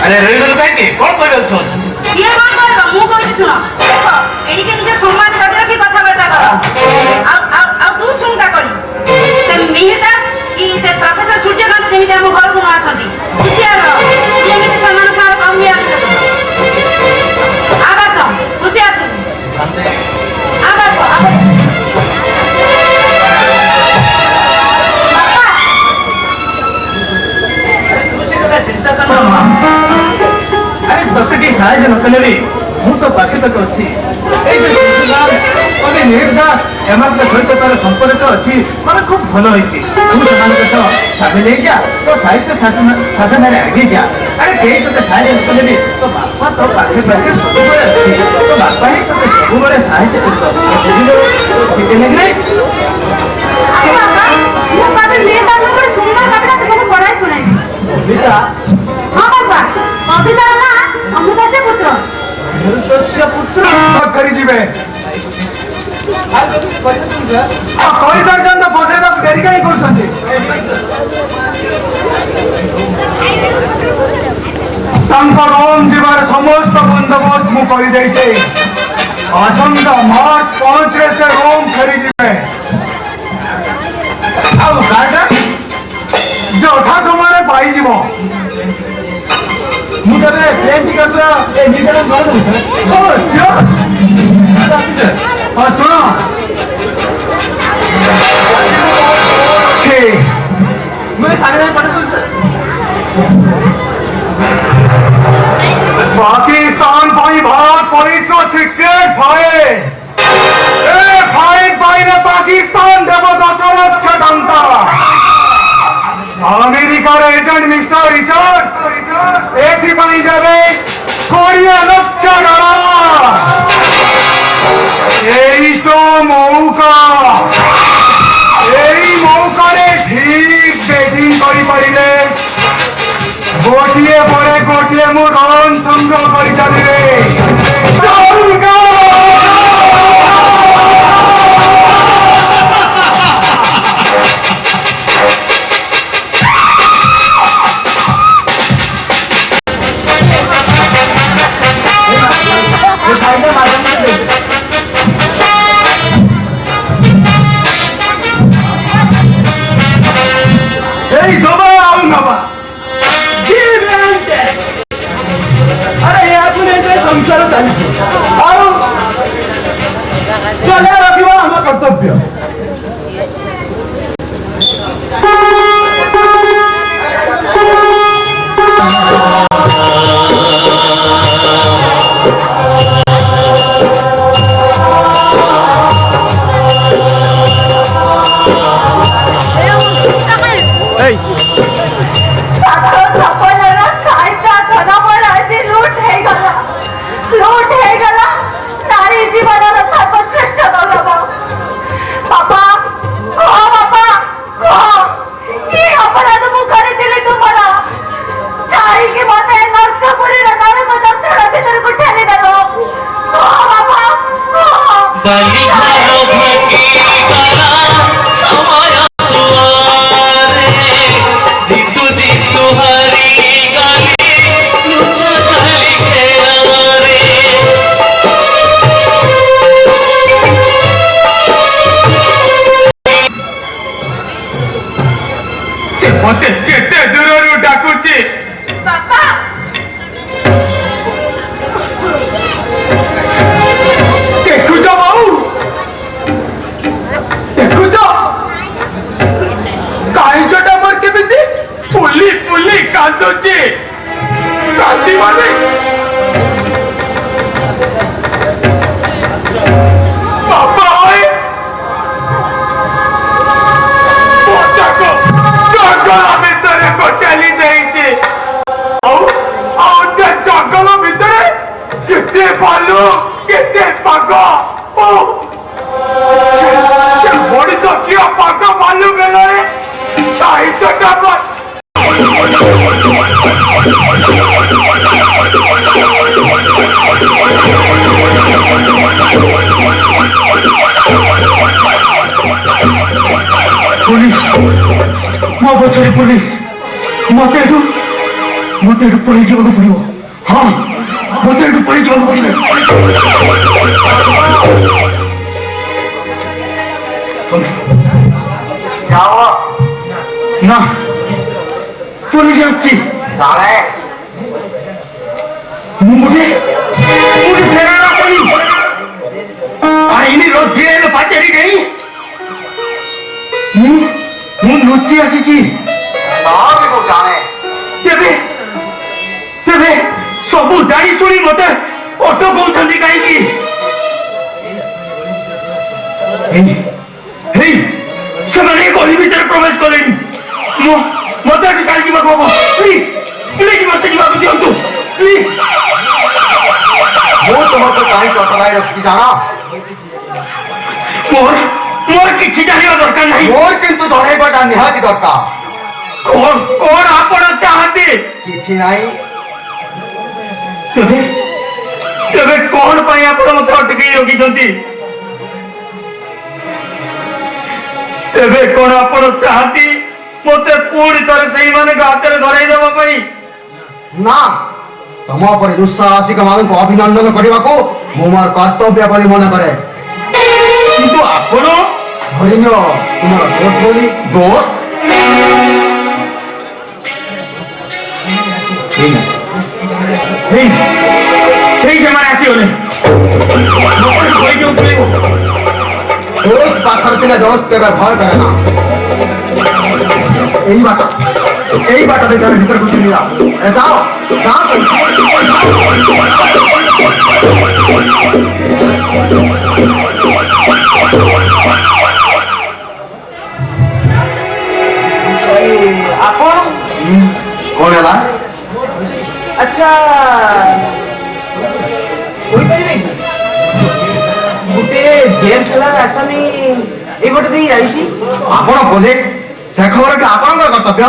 ଆରେ ରହିଗଲୁ କାହିଁକି କଣ କହିବାକୁ ଚାହୁଁଛୁ କିଏ କଣ କରିବ ମୁଁ କହୁଛି ଶୁଣ ଦେଖ ଏଣିକି ନିଜ ସମ୍ମାନ ରଖି ରଖି କଥାବାର୍ତ୍ତା କର ଆଉ ତୁ ଶୁଣଟା କରି ସେ ମିହିଟା କି ସେ ପ୍ରଫେସର ସୂର୍ଯ୍ୟକାନ୍ତ ଯେମିତି ଆମ ଘରକୁ ନ ଆସନ୍ତି ହୁସିଆର ଯେମିତି ସେମାନେ ସାର କମିଆ ଆବାସ ହୁସିଆର ଆବାସ ଚିନ୍ତା କର ଆରେ ତତେ ଟିକେ ସାହାଯ୍ୟ ନ କଲେ ବି ମୁଁ ତ ପାଖେ ତକ ଅଛି ଏଇ ଯୋଉ କବି ମିହିର ଦାସ ଏମାନଙ୍କ ସହିତ ତାର ସମ୍ପର୍କ ଅଛି ମାନେ ଖୁବ ଭଲ ହେଇଛି ତୁ ସେମାନଙ୍କ ସହ ସାମିଲ ହେଇଯା ତୋ ସାହିତ୍ୟ ସାଧନାରେ ଆଗେଇ ଯା ଆରେ କେହି ତତେ ସାହାଯ୍ୟ ନ କଲେ ବି ତୋ ବାପା ତୋ ପାଖେ ସବୁବେଳେ ଅଛି ତୋ ବାପା ହିଁ ତତେ ସବୁବେଳେ ସାହାଯ୍ୟ କରିବ ବୁଝିଲୁ ଠିକ ନାହିଁ ମୁଁ ବାବା ନେତା ଗୋଟେ ସୁନ୍ଦର କବିତା ତୁମକୁ ପଢ଼ାଇ ଶୁଣାଇବି କବିତା ହଁ ବାବା କବିତାର ନାଁ ଅମୃତସ୍ୟ ପୁତ୍ର ଅମୃତସ୍ୟ ପୁତ୍ର କରିଯିବେ କହିସାରିଛନ୍ତି ବସେଇବାକୁ ଡେରି କାହିଁ କରୁଛନ୍ତି ତାଙ୍କ ରୋମ ଯିବାର ସମସ୍ତ ବନ୍ଦୋବସ୍ତ ମୁଁ କରିଦେଇଛି ଆସନ୍ତା ମାର୍ଚ୍ଚ 5ରେ ସେ ରୋମ ଫେରିଯିବେ ଆଉ ଗାଡ଼ିଟା ଯଥା ସମୟରେ ପାଇଯିବ ମୁଁ ତେବେ ପ୍ଲେନ୍ ଟିକେଟ୍ର ଏ ନିବେଦନ କରିଦେବି ହଁ ଶୁଣ ମୁଁ ସାଙ୍ଗେ ପଠେଇ पाकिस्तान पाई Bharat police secret file file पाइने पाकिस्तान देव 10 लक्ष टंका अमेरिकार एजेंट मिस्टर रिचर्ड एथिपाई देवे 20 लक्ष डॉलर यही तो मौका यही मौकारे ठीक बेटिंग करी पारिले गोटिए परे गोटिए मु रन संग्रह करी चलिले संसार चली चले रखा आम कर्तव्य जितु কাঁদছি কাঁদি মানে বাবা হয় ଜଙ୍ଗଲ ଭିତରେ ଚାଲି ଯାଇଛି ଆଉ ସେ ଜଙ୍ଗଲ ଭିତରେ କେତେ ଭାଲୁ କେତେ ପାଗ ସେ ମଣିଷ କିଏ ପାଗ ଭାଲୁ ବେଳରେ ସାହିତ୍ୟଟା পুলিশ ମୋ ପଛରେ ପୁଲିସ ମତେ ଏଠୁ ପଳେଇ ଯିବାକୁ ପଡିବ ହଁ ମତେ ଏଠୁ ପଳେଇ ଯିବାକୁ ପଡିବ ନା ପୁଲିସ ଆସୁଛି ମୁଁ ଗୋଟେ ଫେରାର କଲି ଆଇନି ରୋଜିରେ ପାଚେରୀ ଗଇ ମୁଁ ଲୁଚି ଆସିଛି ତେବେ ସବୁ ଜାଣି ଶୁଣି ମତେ ଅଟକଉଛନ୍ତି କାହିଁକି ସେମାନେ ଗଳି ଭିତରେ ପ୍ରବେଶ କଲେଣି ମତେ ଏଠି ଚାଲି ଯିବାକୁ ହବ ପ୍ଲିଜ ମତେ ଯିବାକୁ ଦିଅନ୍ତୁ ମୁଁ ତୁମକୁ କାହିଁକି ଅଟକାଇ ରଖିଛି ଜାଣ ମୋର କିଛି ଜାଣିବା ଦରକାର ନାହିଁ ମୋର କିନ୍ତୁ ଜଣେଇବାଟା ନିହାତି ଦରକାର କଣ ଆପଣ ଚାହାନ୍ତି କିଛି ନାହିଁ ତେବେ କଣ ପାଇଁ ଆପଣ ମତେ ଅଟକେଇ ରଖିଛନ୍ତି ତେବେ କଣ ଆପଣ ଚାହାନ୍ତି ମତେ ପୁଣି ଥରେ ସେଇମାନଙ୍କ ହାତରେ ଧରାଇ ଦେବା ପାଇଁ ନା ତମ ଉପରେ ଦୁଃସାହସିକ ମାନଙ୍କୁ ଅଭିନନ୍ଦନ କରିବାକୁ ମୁଁ ମୋର କର୍ତ୍ତବ୍ୟ ବୋଲି ମନେ କରେ କିନ୍ତୁ ଆପଣ ଧରିନିଅ ତୁମର ଦୋଷ ବୋଲି ଦୋଷ ସେମାନେ ଆସିଗଲେ দোষ পাথর থেকে দোষ কেবে ভয় করে না এই বাটা থেকে ভিতরে ঢুকে নিয়ে যাও যাও ଆପଣ କଣ ହେଲା ଆଚ୍ଛା ଶୋଇପାରିବେ ଗୋଟେ ଜେଲ୍ ଥିଲା ଆସାମୀ ଏଇପଟେ ଦେଇ ଯାଇଛି ଆପଣ ପୋଲିସ ସେ ଖବରଟି ଆପଣଙ୍କର କର୍ତ୍ତବ୍ୟ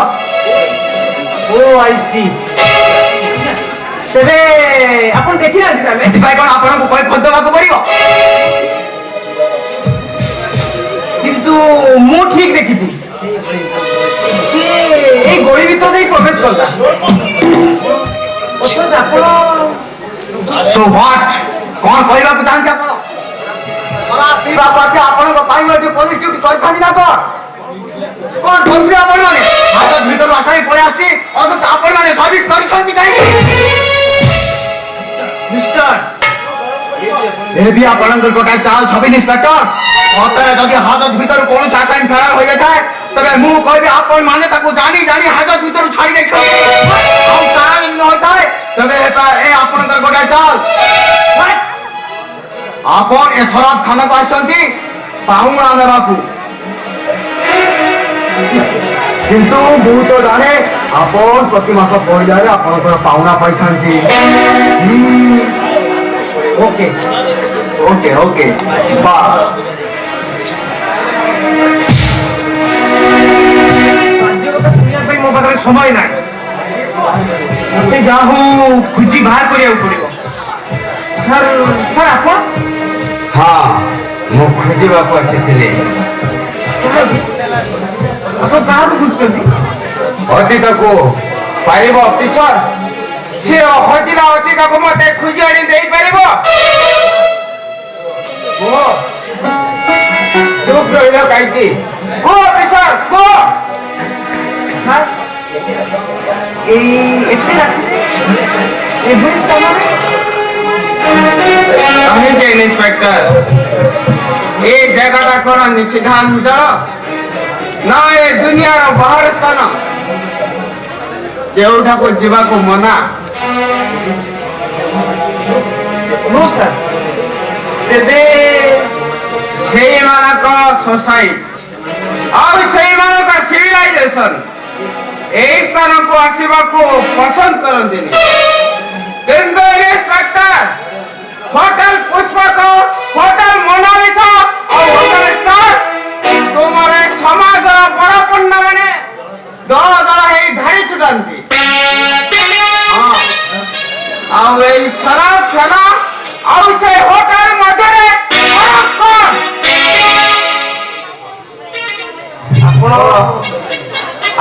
ଓ ଆଇ ସି ତେବେ ଆପଣ ଦେଖିନାହାନ୍ତି ତାହେଲେ ସେଥିପାଇଁ କଣ ଆପଣଙ୍କୁ କୈଫିୟତ ଦେବାକୁ ପଡିବ କିନ୍ତୁ ମୁଁ ଠିକ ଦେଖିଛି ସିଏ ଏଇ ଗଳି ଭିତରେ ଦେଇ ପ୍ରବେଶ କଲା ଅଥଚ ଆପଣ So what? କଣ କହିବାକୁ ଚାହାନ୍ତି ଆପଣ ଖରାପ ପିଇବାକୁ ଆସି ଆପଣଙ୍କ ପାଇଁ ଏଠି ପୋଲିସ ଡ୍ୟୁଟି କରିଥାନ୍ତି ନା କଣ କରୁଥିଲେ ଆପଣମାନେ ହାତ ଭିତରୁ ଆସାମୀ ପଳେଇ ଆସିଛି ଅଥଚ ଆପଣମାନେ ସର୍ଭିସ କରିଛନ୍ତି କାହିଁକି ମିଷ୍ଟର ଏ ବି ଆପଣଙ୍କର ଗୋଟାଏ ଚାଲ ସବ୍ ଇନ୍ସପେକ୍ଟର ସତରେ ଯଦି ହାଜତ ଭିତରୁ କୌଣସି ଆସାମୀ ଫେରାର ହୋଇଯାଇଥାଏ ତେବେ ମୁଁ କହିବି ଆପଣମାନେ ତାକୁ ଜାଣି ହାଜତ ଭିତରୁ ଛାଡ଼ି ଦେଇଛନ୍ତି ଆଉ ତାର ଯଦି ହୋଇଥାଏ ତେବେ ଏ ଆପଣଙ୍କର ଗୋଟାଏ ଚାଲ ଆପଣ ଏ ଶରାବ ଖାନାକୁ ଆସିଛନ୍ତି ପାଉଣା ନେବାକୁ କିନ୍ତୁ ମୁଁ ତ ଜାଣେ ଆପଣ ପ୍ରତି ମାସ ପଡ଼ିଯାରେ ଆପଣଙ୍କର ପାଉଣା ପାଇଥାନ୍ତି ଓକେ ଓକେ ଓକେ ବା ଶୁଣିବା ପାଇଁ ମୋ ପାଖରେ ସମୟ ନାହିଁ ମତେ ଯାହା ହଉ ଖୋଜି ବାହାର କରିବାକୁ ପଡିବ ସାର୍ ଆପଣ ହଁ ମୁଁ ଖୋଜିବାକୁ ଆସିଥିଲି ଆପଣ କାହାକୁ ଖୋଜୁଛନ୍ତି ଅତୀତକୁ ପାଇବ ଅଫିସର ସେ ହଜିଲା ଅଧିକାକୁ ମତେ ଖୋଜି ଆଣି ଦେଇପାରିବ ଚୁପ୍ ରହିଲ କାହିଁକି କୁହ ଅଫିସର କୁହ ଏଇ ଏତେ ରାତିରେ ଏଭଳି ସ୍ଥାନରେ କାହିଁକି ଇନ୍ସପେକ୍ଟର ଏ ଜାଗାଟା କଣ ନିଷିଦ୍ଧାଞ୍ଚଳ ନା ଏ ଦୁନିଆର ବାହାର ସ୍ଥାନ ଯେଉଁଠାକୁ ଯିବାକୁ ମନା। No sir. ତେବେ ସେଇମାନଙ୍କ ସୋସାଇଟି ଆଉ ସେଇମାନଙ୍କ ସିଭିଲାଇଜେସନ এই ସ୍ଥାନକୁ ଆସିବାକୁ ପସନ୍ଦ କରନ୍ତିନି। କିନ୍ତୁ inspector hotel Pushpak, hotel Monalisa ଆଉ ହୋଟେଲ ଷ୍ଟାର ତୁମର ଏ ସମାଜର ବଡ଼ ପଣ୍ଡା ମାନେ ଦଳ ଦଳ ହେଇ ଧାଡ଼ି ଛୁଟନ୍ତି। ଆଉ ଏଇ ଶରାବ ଖେଳ ଆଉ ସେ ହୋଟେଲ ମଧ୍ୟରେ ଫରକ କଣ?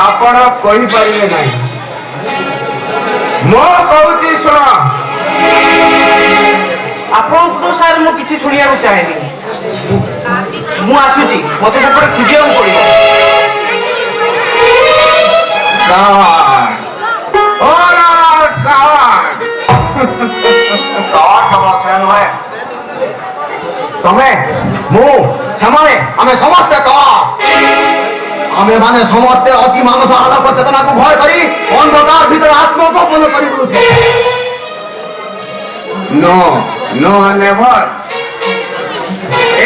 ଆପଣ କହିପାରିବେ ନାହିଁ। ମୁଁ କହୁଛି ଶୁଣ। ଆପଣଙ୍କଠୁ ସାର୍ ମୁଁ କିଛି ଶୁଣିବାକୁ ଚାହେଁନି। ମୁଁ ଆସୁଛି, ମତେ ସେପଟେ ଖୋଜିବାକୁ ପଡିବ। ତମେ ମୁଁ ସେମାନେ ଆମେ ସମସ୍ତେ ଆମେ ମାନେ ସମସ୍ତେ ଅତି ମାନସ ଆଲୋକ ଚେତନାକୁ ଭୟ କରି ଅନ୍ଧକାର ଭିତରେ ଆତ୍ମଗୋପନ କରି ବୁଲୁଛୁ। No no never.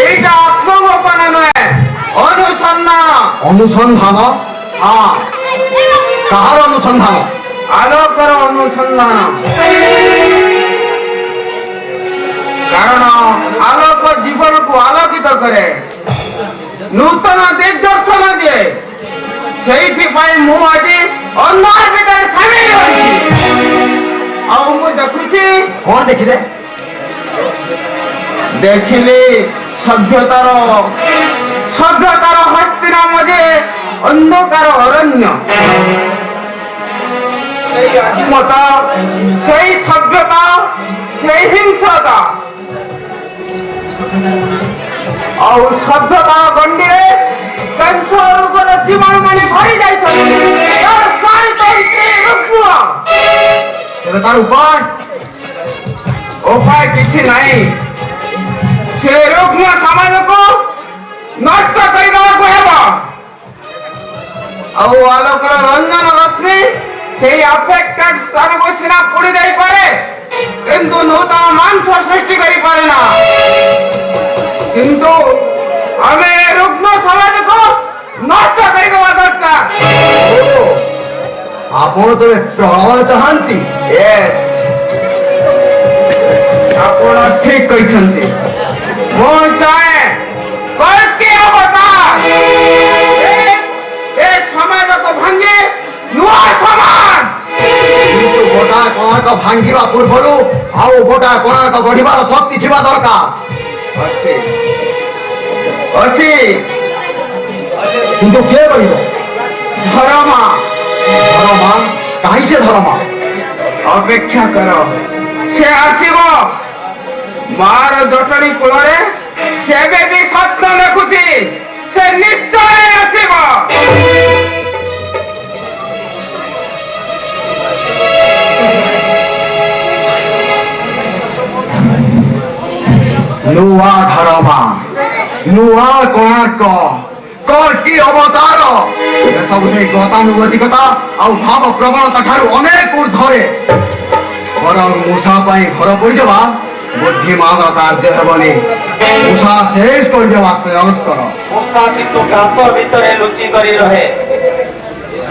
এইটা আত্মগোপন নয়, অনুসন্ধান। অনুসন্ধান? হ্যাঁ, কাহার অনুসন্ধান? আলোকর অনুসন্ধান। কারণ আলোক জীবনକୁ আলোকিত করে, নূতন দিগদর্শন দিয়ে। সেইଥିପାଇଁ ମୁଁ ଆଜି ଅନ୍ଧାର ଭିତରେ ସାମିଲ ହୋଇଛି। ଆଉ ମୁଁ ଦେଖୁଛି। କଣ ଦେଖିଲେ? ଦେଖିଲି ସଭ୍ୟତାର ହସ୍ତିନା ମଝି ଅନ୍ଧକାର ଅରଣ୍ୟ। সেই আদিমতা, সেই সভ্যতা, সেই হিংসতা ଆଉ ସଭ୍ୟତା ଗଣ୍ଡିରେ କ୍ୟାନ୍ସର ରୋଗର ଜୀବାଣୁ ମାନେ ଭରି ଯାଇଛନ୍ତି। ତେବେ ତାର ଉପାୟ? ଉପାୟ କିଛି ନାହିଁ। ସେ ରୁଗ୍ମ ସମାଜକୁ ନଷ୍ଟ କରିଦେବାକୁ ହେବ। ଆଉ ଆଲୋକର ରଞ୍ଜନ ରଶ୍ମି ସେଇ ଆଫେକ୍ଟେଡ ସ୍ଥାନକୁ ସିନା ପୋଡ଼ି ଦେଇପାରେ, କିନ୍ତୁ ନୂତନ ମାଂସ ସୃଷ୍ଟି କରିପାରେ ନା। କିନ୍ତୁ ଆମେ ଏ ରୁଗ୍ମ ସମାଜକୁ ନଷ୍ଟ କରିଦେବା ଦରକାର। ଆପଣ ତେବେ ପ୍ରଳୟ ଚାହାନ୍ତି? ଆପଣ ଠିକ କହିଛନ୍ତି। ମୁଁ ଚାହେଁ କଳ୍କି ଅବତାର ଏ ସମାଜକୁ ଭାଙ୍ଗି ନୂଆ ସମାଜ। କିନ୍ତୁ ଗୋଟା କୋଣାର୍କ ଭାଙ୍ଗିବା ପୂର୍ବରୁ ଆଉ ଗୋଟା କୋଣାର୍କ ଗଢିବାର ଶକ୍ତି ଥିବା ଦରକାର। ଅଛି ଅଛି। କିନ୍ତୁ କିଏ କହିବ? ଧରମା। ଧରମା? କାହିଁ ସେ ଧରମା? ଅପେକ୍ଷା କର, ସେ ଆସିବ। ମାର ଜଟଣୀ କୂଳରେ ସେ ଏବେ ବି ସ୍ୱପ୍ନ ଦେଖୁଛି। ସେ ନିଶ୍ଚୟ ଆସିବ। ନୂଆ ଧରମା, ନୂଆ କୋଣାର୍କ, କଳ୍କି ଅବତାର, ଏସବୁ ସେଇ ଗତାନୁଗତିକତା ଆଉ ଭାବ ପ୍ରବଣତା ଠାରୁ ଅନେକ ଊର୍ଦ୍ଧ୍ୱରେ। ବରଂ ମୂଷା ପାଇଁ ଘର ପଡ଼ିଦେବା ବୁଦ୍ଧିମାନ କାର୍ଯ୍ୟ ହେବନି। ମୂଷା ଶେଷ କରିଦେବା ଶ୍ରେୟସ୍କର। ମୂଷା କିନ୍ତୁ ଗାତ ଭିତରେ ଲୁଚି କରି ରହେ।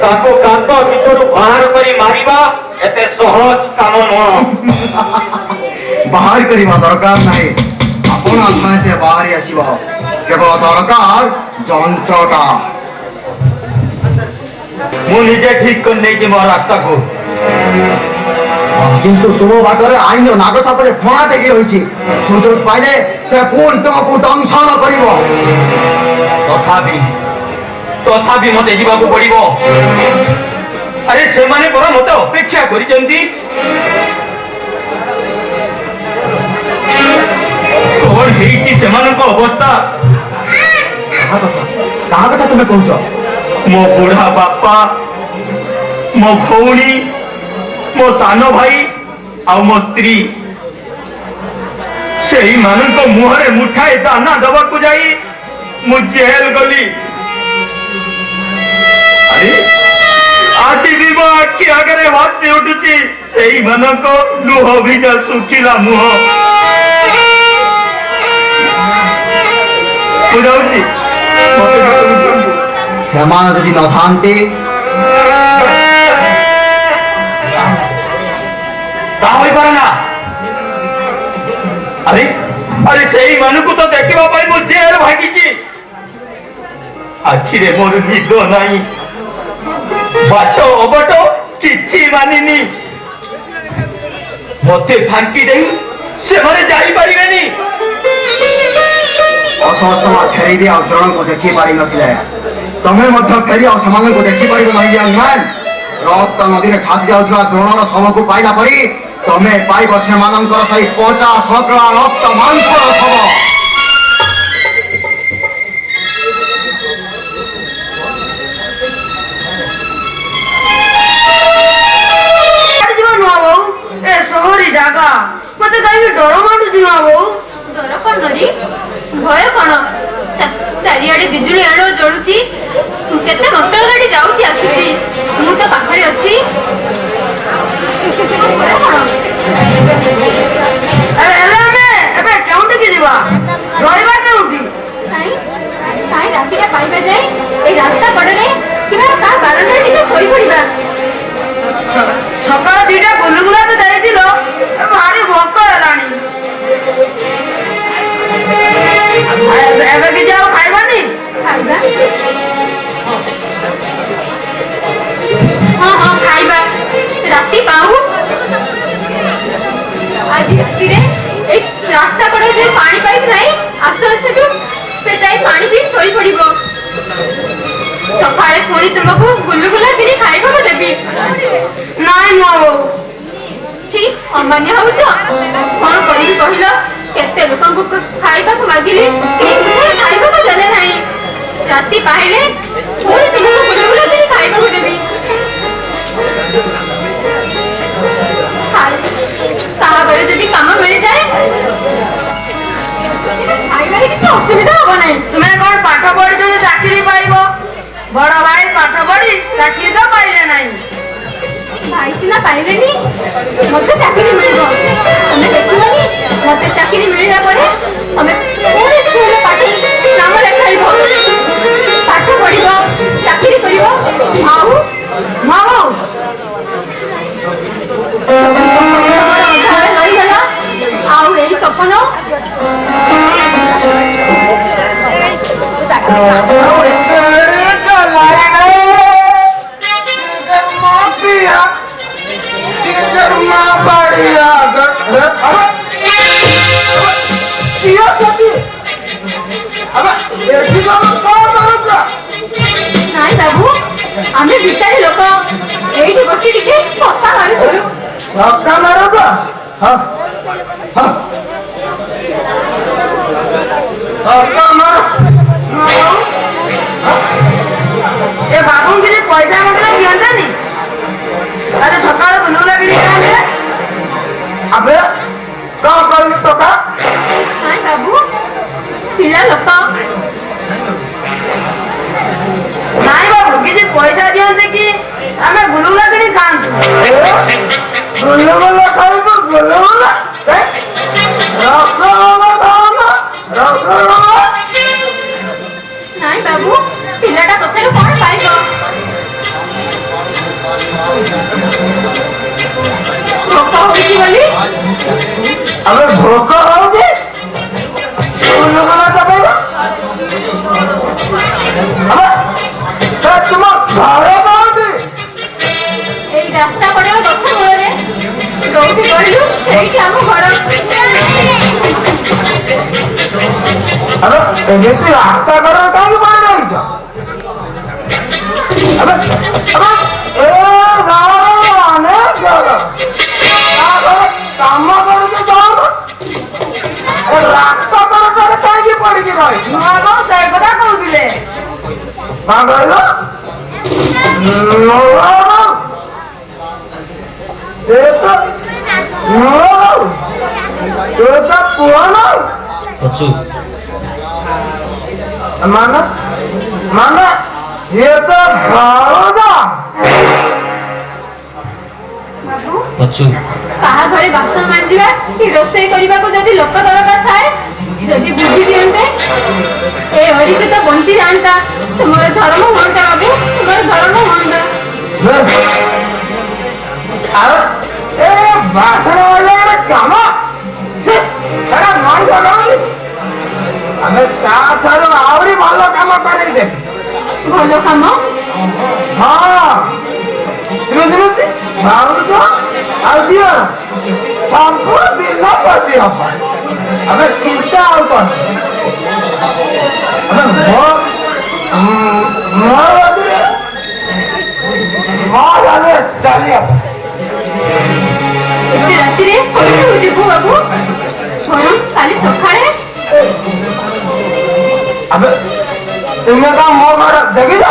ତାକୁ ଗାତ ଭିତରୁ ବାହାର କରି ମାରିବା ଏତେ ସହଜ କାମ ନୁହଁ। ବାହାର କରିବା ଦରକାର ନାହିଁ, ଆପଣା ଛାଏ ସେ ବାହାରି ଆସିବ। କେବଳ ଦରକାର ଯନ୍ତ୍ରଟା। ମୁଁ ନିଜେ ଠିକ କରି ନେଇଛି ମୋ ରାସ୍ତାକୁ। କିନ୍ତୁ ତୁମ ବାଟରେ ଆଇନ ନାଗ ସାପରେ ଫଣା ଟେକି ରହିଛି। ସୁଯୋଗ ପାଇଲେ ସେ ପୁଣି ତୁମକୁ ଦଂଶନ କରିବ। ତଥାପି ମତେ ଯିବାକୁ ପଡିବ। ଆରେ ସେମାନେ ପରା ମତେ ଅପେକ୍ଷା କରିଛନ୍ତି। କଣ ହେଇଛି ସେମାନଙ୍କ ଅବସ୍ଥା? କାହା କଥା ତୁମେ କହୁଛ? ମୋ ବୁଢା ବାପା, ମୋ ଭଉଣୀ, ମୋ ସାନ ଭାଇ ଆଉ ମୋ ସ୍ତ୍ରୀ, ସେଇମାନଙ୍କ ମୁହଁରେ ମୁଠାଏ ଦାନା ଦେବାକୁ ଯାଇ ମୁଁ ଜେଲ ଗଲି। ଆରେ ଆଜି ବି ମୋ ଆଖି ଆଗରେ ବର୍ତ୍ତି ଉଠୁଛି ସେଇମାନଙ୍କ ଲୁହ ଭିଜା ଶୁଖିଲା ମୁହଁ। ମୁଁ ଯାଉଛି, ମତେ ଭିତରକୁ ଦିଅନ୍ତୁ। ସେମାନେ ଯଦି ନଥାନ୍ତି ତାହା ହୋଇପାରେ ନା। ଆରେ ଆରେ ସେଇମାନଙ୍କୁ ତ ଦେଖିବା ପାଇଁ ମୁଁ ଜେଲ ଭାଗିଛି। ଆଖିରେ ମୋର ନିଦ ନାହିଁ, ବାଟ ଅବାଟ କିଛି ମାନିନି। ମତେ ଫାଙ୍କି ଦେଇ ସେମାନେ ଯାଇପାରିବେନି। ଅସମସ୍ତମା ଫେରିବି ଆଉ ଜଣଙ୍କୁ ଦେଖିପାରିନଥିଲେ। ତମେ ମଧ୍ୟ ଫେରି ଆଉ ସେମାନଙ୍କୁ ଦେଖିପାରିବ ନାହିଁ। ରକ୍ତ ନଦୀରେ ଛାତି ଯାଉଥିବା ଦ୍ରୋଣର ଶବକୁ ପାଇଲା ପରି ତମେ ପାଇବ ସେମାନଙ୍କର ସେଇ ପଚା ସକଳା ରକ୍ତ ମାଂସର ଶବ। ଏ ସହରୀ ଜାଗା ମତେ କାହିଁକି ଡର ମାଡୁଛି ମା ବୋଉ? ଡର କଣ ରି? ଭୟ କଣ? ଚାରିଆଡେ ବିଜୁଳି ଆଲୋ ଜଳୁଛି, କେତେ ମୋଟର ଗାଡି ଯାଉଛି ଆସୁଛି, ମୁଁ ତ ପାଖରେ ଅଛି। ଭୟ କଣ? ଏବେ କେଉଁଠିକି ଯିବା? ରହିବା କେଉଁଠି? କାଇଁ ରାତିଟା ପାଇବା ଯାଏ ଏଇ ରାସ୍ତା କଡ଼ରେ କିମ୍ବା ତା ବାରଣ୍ଡାରେ ଟିକେ ଶୋଇପଡ଼ିବା। ସକାଳ 2ଟା ଗୁଲୁଗୁଲା ତ ଦେଇଥିଲ, ଭାରି ଭୋକ ହେଲାଣି। ଏବେ କିଛି ଆଉ ଖାଇବାନି? ଖାଇବା? ହଁ ଖାଇବା, ରାତି ପାଉ। ଆଜି ରାତିରେ ଏଇ ରାସ୍ତା କଡ଼ରେ ଯୋଉ ପାଣି ପାଇପ୍ ନାହିଁ, ଆସୁ ଆସୁ ସେଟାଇ ପାଣି ପିଇ ଶୋଇପଡ଼ିବ। ସକାଳେ ପୁଣି ତୁମକୁ ଗୁଲୁଗୁଲା କିଣି ଖାଇବାକୁ ଦେବି। ନାଇଁ ମା ବୋଉ। ଛି, ଅମାନ୍ୟ ହଉଛ। କଣ କରିବି କହିଲ? କେତେ ଲୋକଙ୍କୁ ଖାଇବାକୁ ମାଗିଲି, କେହି ଖାଇବାକୁ ଦେଲେ ନାହିଁ। ରାତି ପାଇଲେ ପୁଣି ତୁମକୁ ଗୁଲୁଗୁଲା କିଣି ଖାଇବାକୁ ଦେବି। ତାହାପରେ ଯଦି କାମ ମିଳିଯାଏ ଖାଇବାରେ କିଛି ଅସୁବିଧା ହବ ନାହିଁ। ତୁମେ କଣ ପାଠ ପଢିଛ ଯେ ଚାକିରି ପାଇବ? ବଡ ଭାଇ ପାଠ ପଢି ଚାକିରି ତ ପାଇଲେ ନାହିଁ। ଭାଇ ସିନା ପାଇଲେନି, ମତେ ଚାକିରି ମିଳିବ। ତମେ ଦେଖିବନି, ମତେ ଚାକିରି ମିଳିଲା ପରେ ତମେ ପୁଣି ସ୍କୁଲରେ ନାମ ଲେଖାଇବ, ପାଠ ପଢିବ, ଚାକିରି କରିବ। ଆଉ ରହିଗଲା। ଆଉ ଏଇ ସପନ ନାଇଁ ବାବୁ, ଆମେ ଭିକାରୀ ଲୋକ, ଏଇଠି ବସି ଟିକେ କଥା ମାରୁଥିଲୁ। ଏ ବାବୁଙ୍କୁ କିଛି ପଇସା ମଧ୍ୟ ଦିଅନ୍ତାନି? ଆରେ ସକାଳୁ ଗୁଲୁଗୁଲା କିଣି ଖାଆନ୍ତେ। ଆବେ କଣ କରିବି ଟଙ୍କା? ନାଇଁ ବାବୁ, ପିଲା ଲୋକ। ନାଇଁ ବାବୁ, କିଛି ପଇସା ଦିଅନ୍ତେ କି ଆମେ ଗୁଲୁଗୁଲା କିଣି ଖାଆନ୍ତୁ। ଗୁଲୁଗୁଲା ଖାଇବୁ? ଗୁଲୁଗୁଲା ରସଗୋଲା ଖାଉନ? ରସଗୋଲା। ନାଇଁ ବାବୁ, ପିଲାଟା କଥାରୁ କଣ ପାଇବ? ଭୋକ ହଉଛି ବୋଲି। ଆମେ ଭୋକ ହଉଛି ଗୁଲୁଗୁଲା ଦବାଇବ? ତୁମ ଘର କୋଉଠି? ଏଇ ରାସ୍ତା କଡ଼ର ଗଛ ମୂଳରେ ଯୋଉଠି କହିଲୁ ସେଇଠି ଆମ ଘର। ଏମିତି ରାସ୍ତା କର କାହିଁକି ପାଣି ରହିଛ? କାମ କରୁଛୁ ରାସ୍ତା କର କାହିଁକି ପଡିକି ରହିଛ? ସେଇ କଥା କହୁଥିଲେ। କଣ କହିଲ? ପୁଅ ମାନେ ଇଏ ତ ଭାଉଜ। ଅଛୁ କାହା ଘରେ ବାସନ ମାଜିବା କି ରୋଷେଇ କରିବାକୁ ଯଦି ଲୋକ ଦରକାର ଥାଏ ଯଦି ବୁଝି ଦିଅନ୍ତେ ଏ ହରିକି ତ ବଞ୍ଚି ଯାଆନ୍ତା। ତୁମର ଧର୍ମ ହୁଅନ୍ତା ବାବୁ, ତୁମର ଧର୍ମ ହୁଅନ୍ତା। ଆଉ ଏ ବାସନ ମାଜିବାର କାମ ଛେ, ଏଟା ମଣିଷ କାମ। ଆମେ ତା ଠାରୁ ଆହୁରି ଭଲ କାମ କରିଦେ। ଭଲ କାମ ହଁ ବୁଝି ଭାବୁଛ ଆଉ ଦିଅ ସବୁ ଦିନ ବସି ହବ। ଆମେ ଚିନ୍ତା ଆଉ କଣ ଆମେ ମୋ ଚାଲି ହବ। ଏତେ ରାତିରେ କୋଉଠିକୁ ଯିବୁ ବାବୁ? ବରଂ କାଲି ସକାଳେ ଆବେ ତୁମେ କଣ ମୋ ଘର ଦେଖିଛ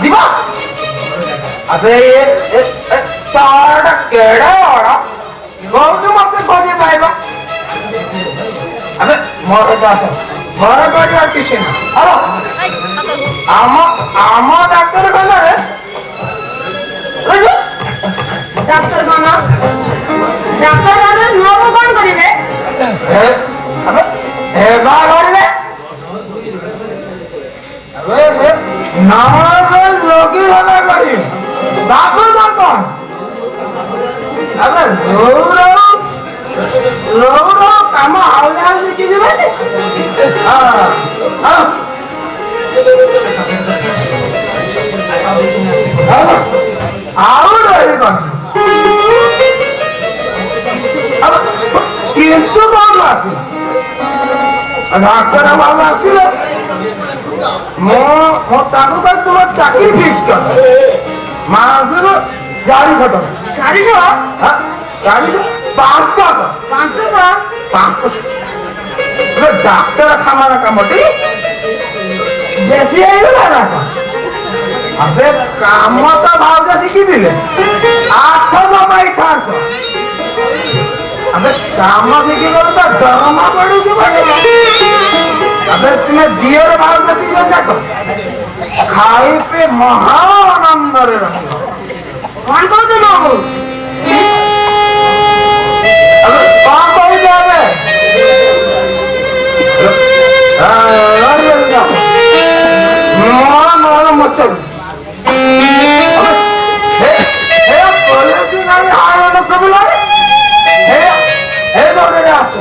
ଯିବ? ଆବେ ସହରଟା କେଡ଼େ ବଡ଼ କୋଉଠୁ ମତେ ଖୋଜି ପାଇବା? ଆବେ ମୋର ଆସ ଘର କରିବା କିଛି ନା ଆମ ଡାକ୍ତରଖାନାରେ ଡାକ୍ତରଖାନା ନୁହଁ କଣ କରିବେ? ହେବା କରିବେ ରୋଗୀ ହେବା କରିବେ ଭାବୁଛ କଣ? ଆବେ ରୋଗ କାମ ହାଉଲେ ହାଉଲେ କି ଯିବେ ଆଉ ରହିବି କଣ? କିନ୍ତୁ କଣ ଆସିଲା ଡାକ୍ତର ବାବୁ ଆସିଲେ ମୁଁ ତାକୁ ପାଇଁ ତୁମ ଚାକିରି ଫିକ୍ସ କର ମାସରୁ 400 ଟଙ୍କା। 400 500 ଡାକ୍ତରଖାନାର କାମଟି ବେଶୀ ହେଇଗଲା ନା କଣ? ଆବେ କାମ ତ ଭାଉଜ ଶିଖିଥିଲେ 8 ଜମାଇଥାନ୍ତ। ଆବେ କାମ ଶିଖିଗଲେ ତ ଦରମା ବଢିଯିବ। ଆବେ ତୁମେ ଦିଅର ଭାଉଜ 2 ଜଣ ଯାକ ଖାଇ ପି ମହା ଆନନ୍ଦରେ ରହିବ। କଣ କହୁଛୁ ବାବୁ? ଆବେ କଣ କହୁଛ? ମୋର ମଚଲ ସବୁ ଲାଗେ ଏ ଦୌଡ଼ରେ ଆସ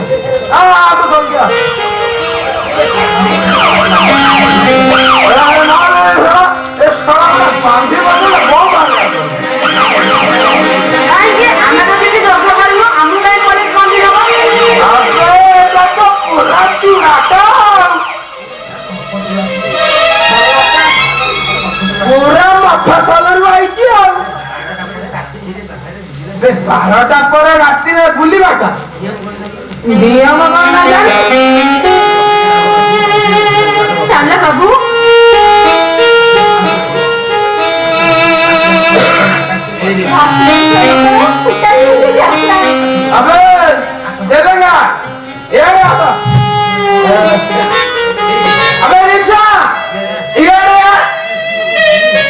ବାନ୍ଧି ବାନ୍ଧିଲେ ବହୁ ଆମେ ତ କିଛି ଦୋଷ କରିବୁ, ଆମକୁ କାହିଁ ପୋଲିସ ବନ୍ଦୀ ହବ? ପୁରା ଚୁରାଟା ପୁରା ମଥା ତଳରୁ ଆଇଛି ଆଉ 12ଟା ପରେ ରାତିରେ ବୁଲିବାଟା ନିୟମ କଣ ନା ଜାଣି? ଚାଲ ବାବୁ अबे देखेगा ये आता अबे रिक्शा ये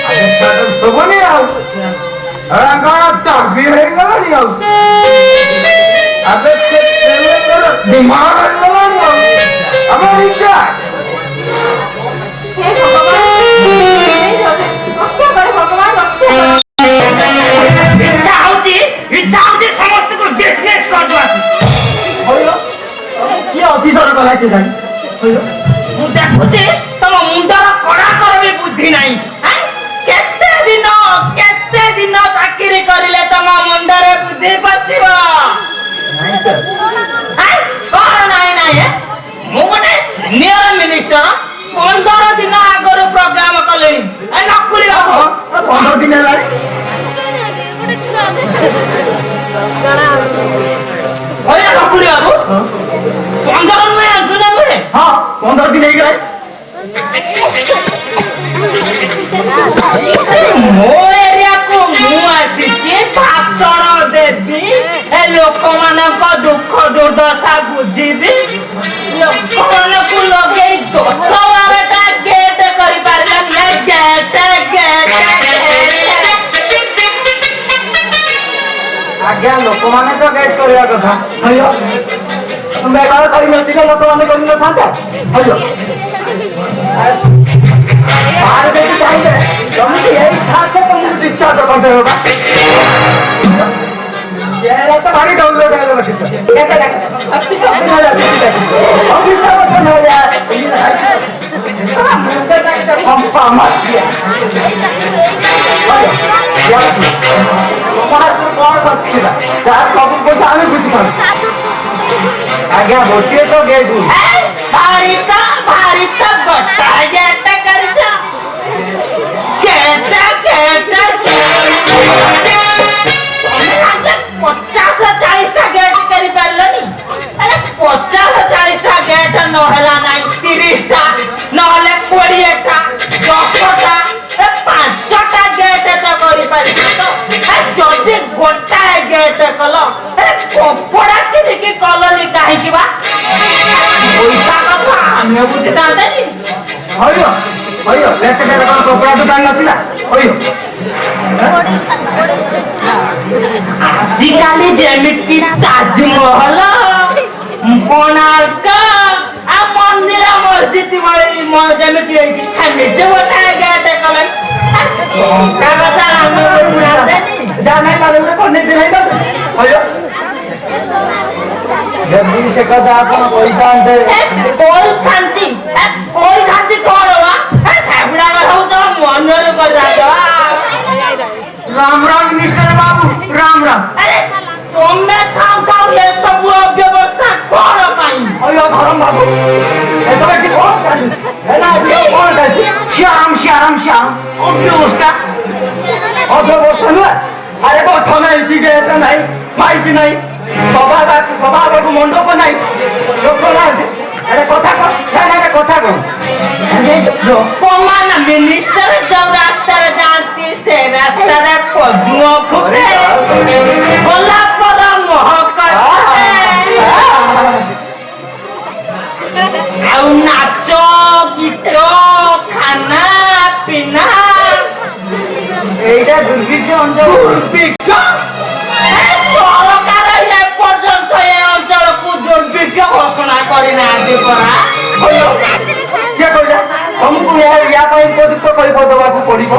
अबे तो बोली आओ अरे कौन तभी रहेगा नहीं आओ अबे तेरे को दिमाग लगा नहीं आओ अबे रिक्शा हे भगवान रक्षा करे भगवान रक्षा करे। ଇଚ୍ଛା ହଉଛି ସମସ୍ତଙ୍କୁ ଡିସମିସ୍ କରିଦେବାକୁ। କିଏ ଅଫିସର କଲା କିଏ ଜାଣି? ମୁଁ ଦେଖୁଛି ତମ ମୁଣ୍ଡର କଡ଼ାକର ବି ବୁଦ୍ଧି ନାହିଁ। କେତେ ଦିନ ଚାକିରି କରିଲେ ତମ ମୁଣ୍ଡରେ ବୁଦ୍ଧି ପଶିବ? କଣ ନାଇଁ ମୁଁ ଗୋଟେ ସିନିୟର ମିନିଷ୍ଟର 15 ଦିନ ଆଗରୁ ପ୍ରୋଗ୍ରାମ କଲେଣି। ନକୁଳି ବାବୁ 15 ଦିନ ହେଲାଣି ନକୁଳି ବାବୁ 15 ନୁହେଁ ଜୁନ ନୁହେଁ। ହଁ 15 ଦିନ ହେଇଗଲାଣି। ମୋ ଏରିଆକୁ ମୁଁ ଆସିଛି ଭାଷଣ ଦେବି, ଲୋକମାନଙ୍କ ଦୁଃଖ ଦୁର୍ଦଶା ବୁଝିବି, ଲୋକମାନଙ୍କୁ ଲଗେଇ 10-12ଟା ଗେଟ୍ କରିପାରିଲେ ଗେଟ୍ ଆଜ୍ଞା ଲୋକମାନେ ତ ଗେଟ୍ କରିବା କଥା ବେକାର କରିନଥିଲେ ଲୋକମାନେ କରିନଥାନ୍ତେ ବାହାର ଯଦି ଚାହିଁବେ ଯେମିତି ଏଇ ସାହାଯ୍ୟ ତମକୁ ଡିସ୍ଚାର୍ଜ କରିଦେବେ ବା ତ ଭାରି ଡାଉନଲୋଡ ହେଲେ ରଖିଛ ସବୁ ପଇସା ଆମେ ବୁଝିପାରୁ ଆଜ୍ଞା ଗୋଟିଏ ତ ଗେଟ୍ ଭାରି ତ ଗୋଟା ଗେଟ କରିଛ କେଟା 50-40ଟା ଗେଟ କରିପାରିଲନି ଆରେ 50-40ଟା ଗେଟ ନହେଲା ନାଇଁ 30ଟା ନହେଲେ 20ଟା 10ଟା 5ଟା ଗେଟ ତ କରିପାରିବ ତ ଯଦି ଗୋଟାଏ ଗେଟ କଲ କପଡା କିଣିକି କଲନି କାହିଁକି ବା ପଇସା କଥା ଆମେ ବୁଝିଥାନ୍ତେନି କପଡ଼ା ଦୋକାନ ନଥିଲା ଆଜିକାଲି ଯେମିତି ତାଜମହଲ କୋଣାର୍କ ଆଉ ମନ୍ଦିର ମସଜିଦ ଯେମିତି ହେଇଛି ସେମିତି ଗୋଟାଏ ଗେଟ କଲେ ଟଙ୍କା କଥା ଆମେ ବୁଝିଥାନ୍ତେନି ଯଦି ସେ କଥା ଆପଣ କହିଥାନ୍ତେ କହିଥାନ୍ତି କଣ ବା ସେଗୁଡାକ ସବୁ ତ ମନରୁ କରିଥାନ୍ତ राम राम मिनिस्टर बाबू राम राम ଆରେ ତମେ ଖାଉ ଏସବୁ ଅବ୍ୟବସ୍ଥା କଣ ପାଇଁ ଧରମ ବାବୁ ଏତବେ କଣ ଚାଲିଛି କଣ ଚାଲିଛି श्याम अव्यवस्था ଅବ୍ୟବସ୍ଥା ନୁହେଁ ଆରେ ଗଠ ନାହିଁ କି ଗେଟ ନାହିଁ ମାଇକି ନାହିଁ ସଭାକୁ ମଣ୍ଡପ ନାହିଁ ଲୋକ ନାହାନ୍ତି ଆରେ କଥା କଣ କଥା କଣ ଲୋକମାନେ ମିନିଷ୍ଟର ଯୋଉ ରାସ୍ତାରେ ଯାଆନ୍ତି ସେ ରାସ୍ତାରେ ପଦ୍ମ ଫୁଟେ ଗୋଲାପର ମହକ ଆଉ ନାଚ ଗୀତ ଖାନା ପିନା এইটা দুর্ভিক্ষ অঞ্চল ସରକାର ଏ ପର୍ଯ୍ୟନ୍ତ ଏ ଅଞ୍ଚଳକୁ ଦୁର୍ଭିକ୍ଷ ଘୋଷଣା କରିନାହାନ୍ତି ପରା କିଏ କହିଲା ତମକୁ ୟା ପାଇଁ ଉପଯୁକ୍ତ କରିଦେବାକୁ ପଡିବ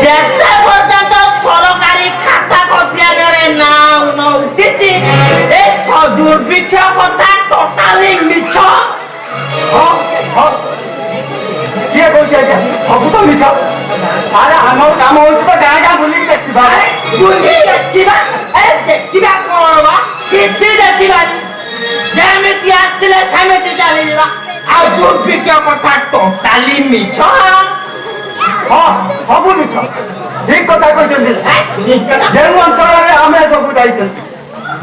ଯେତେ ପର୍ଯ୍ୟନ୍ତ ସରକାରୀ ଖାତା କବ୍ଜାରେ ନାଁ ନଉଠିଛି ଏ ଦୁର୍ଭିକ୍ଷ କଥା ଟୋଟାଲି ମିଛ କିଏ କହୁଛି ଆଜ୍ଞା ସବୁ ତ ମିଛ ଆରେ ଆମର କାମ ହଉଛି ତ ଗାଁ ବୁଲିକି ଦେଖିବା ଦେଖିବା କଣ ବା କିଛି ଦେଖିବାନି ଯେମିତି ଆସିଲେ ସେମିତି ଚାଲିଯିବା ଆଉ ଦୁର୍ଭିକ୍ଷ କଥା ଟୋଟାଲି ମିଛ ହଁ ସବୁ ମିଛ ଠିକ କଥା କହିଛନ୍ତି ଯେଉଁ ଅଞ୍ଚଳରେ ଆମେ ସବୁ ଯାଇଛନ୍ତି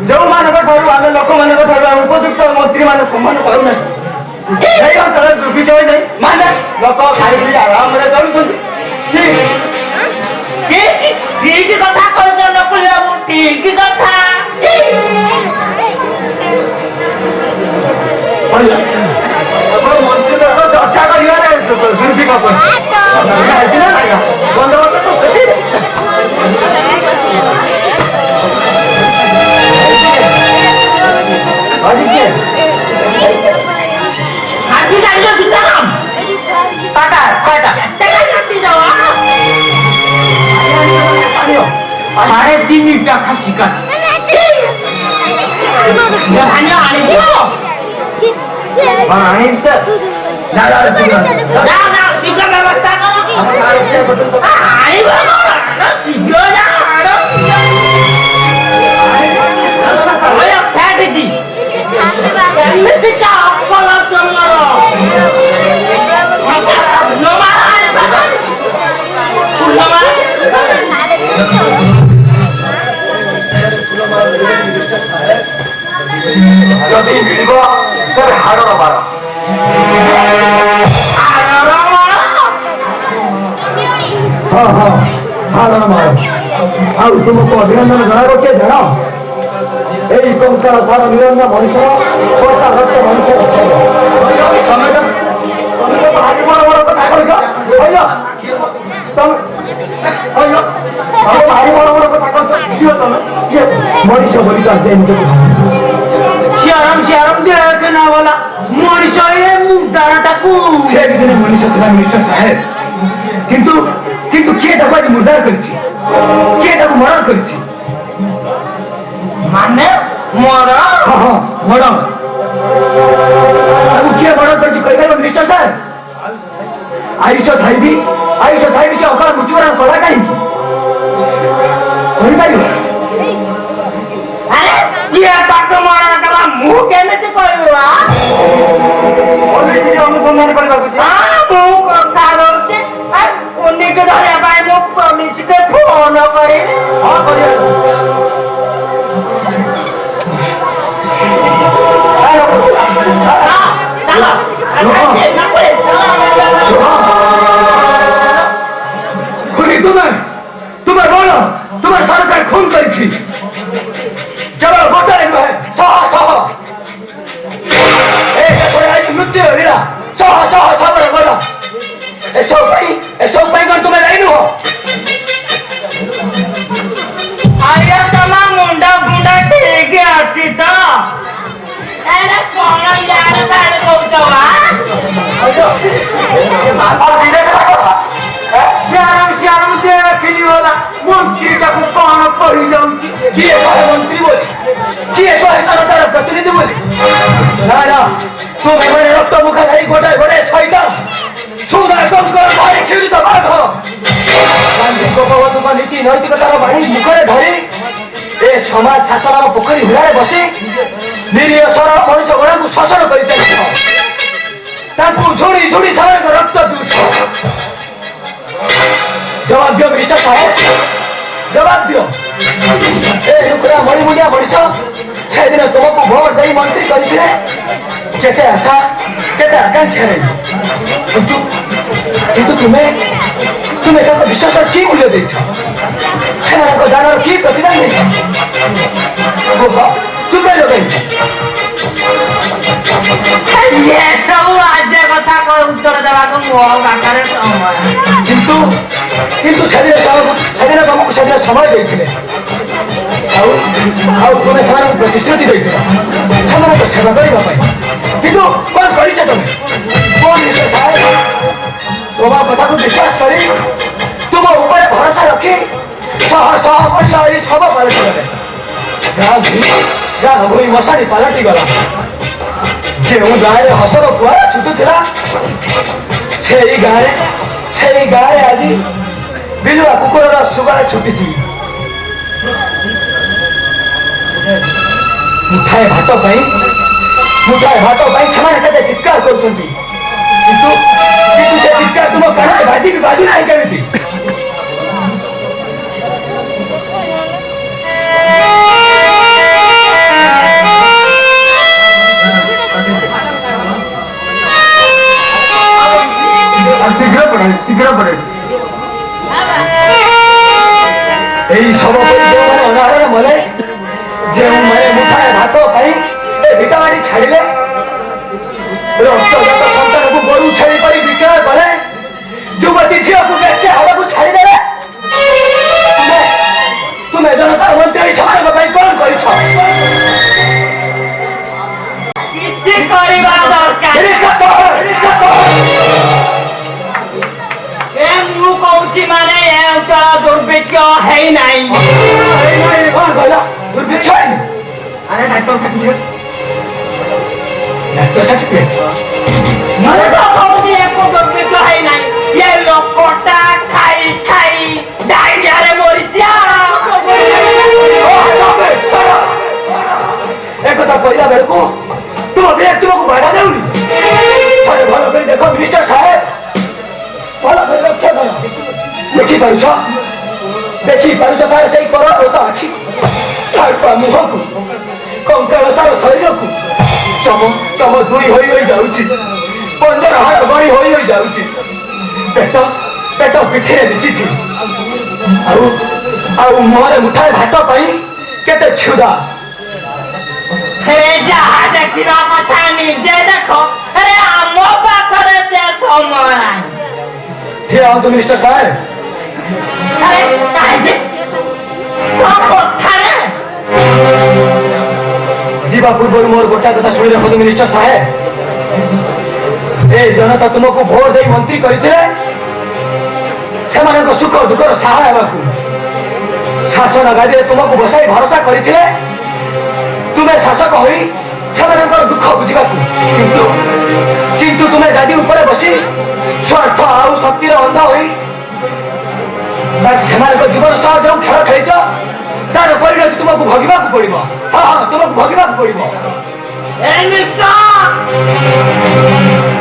ଯେଉଁମାନଙ୍କ ଠାରୁ ଆମେ ଲୋକମାନଙ୍କ ଠାରୁ ଆମେ ଉପଯୁକ୍ତ ମନ୍ତ୍ରୀମାନେ ସମ୍ମାନ ପାଉନାହିଁ ସେଇ ଅଞ୍ଚଳରେ ଦୁର୍ଭିକ୍ଷ ହୋଇନାହିଁ ମାନେ ଲୋକ ଖାଇ ପିଇ ଆରାମରେ ଚଳୁଛନ୍ତି ଠିକ କଥା କହିଛ ନକୁଳି ବାବୁ ଠିକ କଥା ମନ୍ତ୍ରୀ ଚର୍ଚ୍ଚା କରିବାରେ ଦୁର୍ଭିକ୍ଷ ବନ୍ଦୋବସ୍ତ ଆଜି ଜାଣିଛ ସୀତାରାମ টাটা টাটা साढ़े 3 टाका शिकार ଆଣିଦିଅ ଆଣିବି ସାର୍ ନା ଶୀଘ୍ର ବ୍ୟବସ୍ଥା କର ଆଣିବ ଶୀଘ୍ର ଫ୍ୟାଟିଛି ଏମିତିକା ଅପଲ ତମର ଯଦି ମିଳିବ ତେବେ ହାଡ଼ର ବାର ହଁ ହାଡ଼ର ବାର ଆଉ ତୁମକୁ ଅଭିନନ୍ଦନ ଜଣାଇବ କିଏ ଜାଣ এই সংসার সারা নিরঞ্জন মনুষ্যর পয়সা খরচ মনুষ্যর তমে তো ভারি বড় বড় কথা কইছ ତମେ ଅಯ್ୟୋ ତମେ ଭାରି ବଡ଼ ବଡ଼ କଥା କହୁଛ ଝିଅ ତମେ ଝିଅ ମଣିଷ ବୋଲି ତ ଆଜି ନିଜକୁ ଭାବୁଛ ସିଆରାମ ଦେଖ ନା ବୋଲା ମଣିଷ ଏ ମୁର୍ଦାରଟାକୁ ସେ ବି ଦିନେ ମଣିଷ ଥିଲା ମିଷ୍ଟର ସାହେବ କିନ୍ତୁ କିନ୍ତୁ କିଏ ତାକୁ ଆଜି ମୁର୍ଦାର କରିଛି କିଏ ତାକୁ ମର୍ଡର କରିଛି ମାନେ ମୋର ହଁ ହଁ ମର୍ଡର ତାକୁ କିଏ ମର୍ଡର କରିଛି କହିପାରିବ ମିଷ୍ଟର ସାହେବ ଆୟୁଷ ଥାଇ ବି ସେ ଅକାଳ ମୃତ୍ୟୁବରଣ କଲା କାହିଁକି କହିପାରିବ ଆରେ କିଏ ତାକୁ ମରଣ କଲା ମୁଁ କେମିତି କହିବି ବା ଅନୁସନ୍ଧାନ କରିବାକୁ ମୁଁ କଥା ରହୁଛି ପୁନିକୁ ଧରିବା ପାଇଁ ମୁଁ ପୋଲିସକୁ ଫୋନ କରିବି ହଁ କରିବା খুনি तुम्हें बोलो तुम्हें सरकार खून करी केवल गोटे नुहे शह शह मृत्यु होगा शह शह शह बोल एसब कौन तुम्हें नहीं नुह ଆଜ୍ଞା ତମ ମୁଣ୍ଡ ଫୁଣ୍ଡ ଠିକ ଅଛି ତ ଏଇଟା କଣ ଇଆଡେ ସାଡେ କହୁଛ ବା ସିଆରାମ ଦେଖିଲି ବୋଲା ମନ୍ତ୍ରୀଟାକୁ କଣ କହି ଯାଉଛି किए कहे मंत्री बोली किए कहे सरकार प्रतिनिधि बोली ना ना तुम्हें मैंने रक्त मुखा धारी गोटे गोटे सहित सुंदर कंकर भाई क्षीणित बाघ गांधी गोपबंधुक नीति नैतिकतार बाणी मुखरे धरी ए समाज शासन पोखरी हुड़ारे बसी निरीह सरल मनुष्य गणा को शासन कर झुड़ी झुड़ी समय रक्त पिछ जवाब दियो मिनिस्टर साहेब जवाब दियो ए लुकड़ा मणिमुंडिया मनीष से दिन तुमको भोट दे मंत्री करते केते आशा केते आकांक्षा नहीं किंतु तुम्हें विश्वास की मूल्य देछ से दानर की प्रतिदान देछ चुपे लगे ये सब आज कथा को उत्तर देवा को मो बाकारे समय किंतु सेदिन तुमको सेदिन समय देते तुम्हें से प्रतिश्रुति देते सेवा करने किंतु कौन कर तुम्हें कौन तुम कथा को विश्वास कर तुम ऊपर भरोसा रखी शह शह वर्ष सब पलटि गले गाँ भूमि मशाणी पलटि गला जो गाँव हसर कुआ छुटुला से गाँव आज बिलुआ कुकुर सुगार छुटी मुठाए भात से चित्कार कर चित्कार तुम कान बाजी भी बाजू ना केमी शीघ्र पड़े सब अनाहरण मले जो मैंने मुठाए भात भिटामाड़ी छाड़े रक्तजात सन्तान को गोरु छेड़ी कर विक्रय कले युवती झील को बेचे हवा को छाड़देले तुम्हें जनता मंत्री कौन कर माने दुर्भिक्ष है नहीं कौन कहला दुर्भिक्ष अरे डॉक्टर सर्टिफिकेट मैं तो कहूँ एको दुर्भिक्ष है नहीं ये लोकोटा खाई खाई डायरिया रे मरी जा एक कथा कहला बेल को तुम व्यक्ति को बाधा देउनी थोड़े भलो कर देखो मिनिस्टर साहेब भलो कर लक्ष्य करो देखी पारुछ तार से कर होता आखि तार मुह को कंकाल सार शरीर को चम चम दुई हो जाऊँगी पंदर हाथ गणी हो जाऊँगी पेट पेट पिठी मिशी मुहरे मुठाए भात पाई केते क्षुधा जहाँ देखा कथा निजे देख अरे आम पाखे से समय हे आओ तो मिनिस्टर साहेब ଯିବା ପୂର୍ବରୁ ମୋର ଗୋଟା କଥା ଶୁଣି ରଖନ୍ତୁ ମିନିଷ୍ଟର ସାହେବ। ଏ ଜନତା ତୁମକୁ ଭୋଟ ଦେଇ ମନ୍ତ୍ରୀ କରିଥିଲେ ସେମାନଙ୍କ ସୁଖ ଦୁଃଖର ସାହା ହେବାକୁ। ଶାସନ ଗାଦିରେ ତୁମକୁ ବସାଇ ଭରସା କରିଥିଲେ ତୁମେ ଶାସକ ହୋଇ ସେମାନଙ୍କର ଦୁଃଖ ବୁଝିବାକୁ। କିନ୍ତୁ ତୁମେ ଗାଦି ଉପରେ ବସି ସ୍ୱାର୍ଥ ଆଉ ଶକ୍ତିର ଅନ୍ଧ ହୋଇ ସେମାନଙ୍କ ଜୀବନ ସହ ଯେଉଁ ଖେଳ ଖେଳିଛ ତାର ପରିଣତି ତୁମକୁ ଭୋଗିବାକୁ ପଡିବ। ହଁ ତୁମକୁ ଭୋଗିବାକୁ ପଡିବ।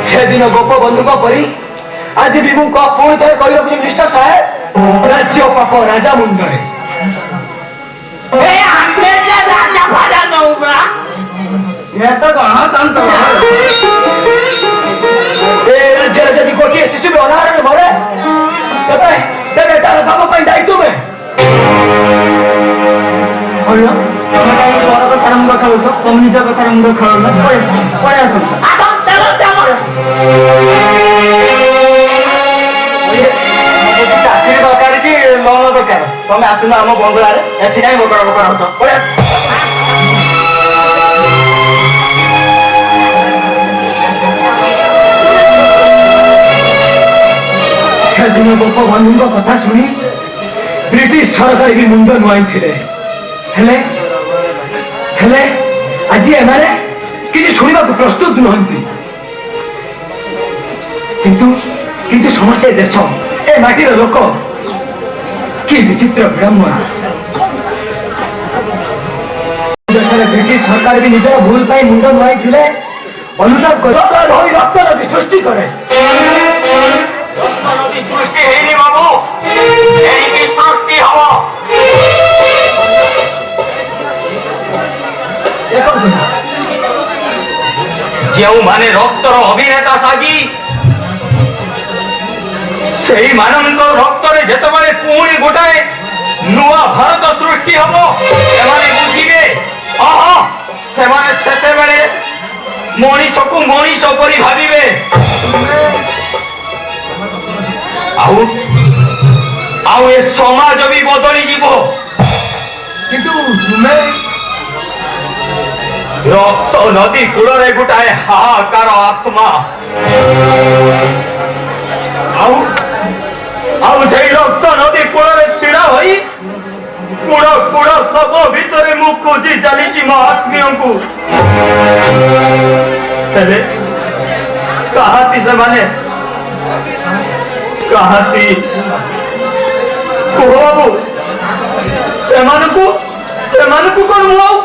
ସେଦିନ ଗୋପବନ୍ଧୁଙ୍କ ପରି ଆଜି ବି ମୁଁ ପୁଣି ଥରେ କହି ରଖୁଛି ମିନିଷ୍ଟର ସାହେବ, ରାଜ୍ୟ ପାପ ରାଜା ମୁଣ୍ଡରେ। ଏ ରାଜ୍ୟରେ ଯଦି ଗୋଟିଏ ଶିଶୁ ବି ଅନାହାରରେ ମରେ ତେବେ ତାର କାମ ପାଇଁ ଦାୟୀ ତୁମେ। ତମେ କାହିଁକି ବଡ କଥାର ମୁଣ୍ଡ ଖେଳୁଛ? ତମେ ନିଜ କଥାର ମୁଣ୍ଡ ଖେଳୁନ। ପଳେଇ ଆସୁଛ। ଚାକିରି ଦରକାର କି ଲୋନ ଦରକାର? ତମେ ଆସୁନ ଆମ ବଙ୍ଗଳାରେ, ଏଠି କାହିଁ ବକର ବକର ହଉଛ? ପଳେଇ ଆସ। ସେଦିନ ଗୋପବନ୍ଧୁଙ୍କ କଥା ଶୁଣି ବ୍ରିଟିଶ ସରକାର ବି ମୁଣ୍ଡ ନୁଆଇଥିଲେ। ହେଲେ ହେଲେ ଆଜି ଏମାନେ କିଛି ଶୁଣିବାକୁ ପ୍ରସ୍ତୁତ ନୁହନ୍ତି। କିନ୍ତୁ ସମସ୍ତେ ଦେଶ ଏ ମାଟିର ଲୋକ କି ବିଚିତ୍ର ବିଡ଼ମ୍ବନା। ଦେଶରେ ବ୍ରିଟିଶ ସରକାର ବି ନିଜର ଭୁଲ ପାଇଁ ମୁଣ୍ଡ ନୁଆଇଥିଲେ। ଅନୁତାପ କରି ରକ୍ତ ନଦୀ ସୃଷ୍ଟି କରେ। ନଦୀ ସୃଷ୍ଟି ହେଇନି ବାବୁ, ଏଣିକି ସୃଷ୍ଟି ହବ। ଯେଉଁମାନେ ରକ୍ତର ଅଭିନେତା ସାଜି ସେଇମାନଙ୍କ ରକ୍ତରେ ଯେତେବେଳେ ପୁଣି ଗୋଟାଏ ନୂଆ ଭାରତ ସୃଷ୍ଟି ହବ ସେମାନେ ବୁଝିବେ। ସେମାନେ ସେତେବେଳେ ମଣିଷକୁ ମଣିଷ ପରି ଭାବିବେ। ଆଉ ଏ ସମାଜ ବି ବଦଳିଯିବ। କିନ୍ତୁ ତୁମେ ରକ୍ତ ନଦୀ କୂଳରେ ଗୋଟାଏ ହାହାକାର ଆତ୍ମା। ଆଉ ସେଇ ରକ୍ତ ନଦୀ କୂଳରେ ଛିଡା ହୋଇ କୁଡ଼ କୁଡ଼ ଶବ ଭିତରେ ମୁଁ ଖୋଜି ଚାଲିଛି ମୋ ଆତ୍ମୀୟଙ୍କୁ। ହେଲେ କାହାତି ସେମାନେ? କାହାତି? କୁହ ବାବୁ, ସେମାନଙ୍କୁ କଣ ମୁଁ ଆଉ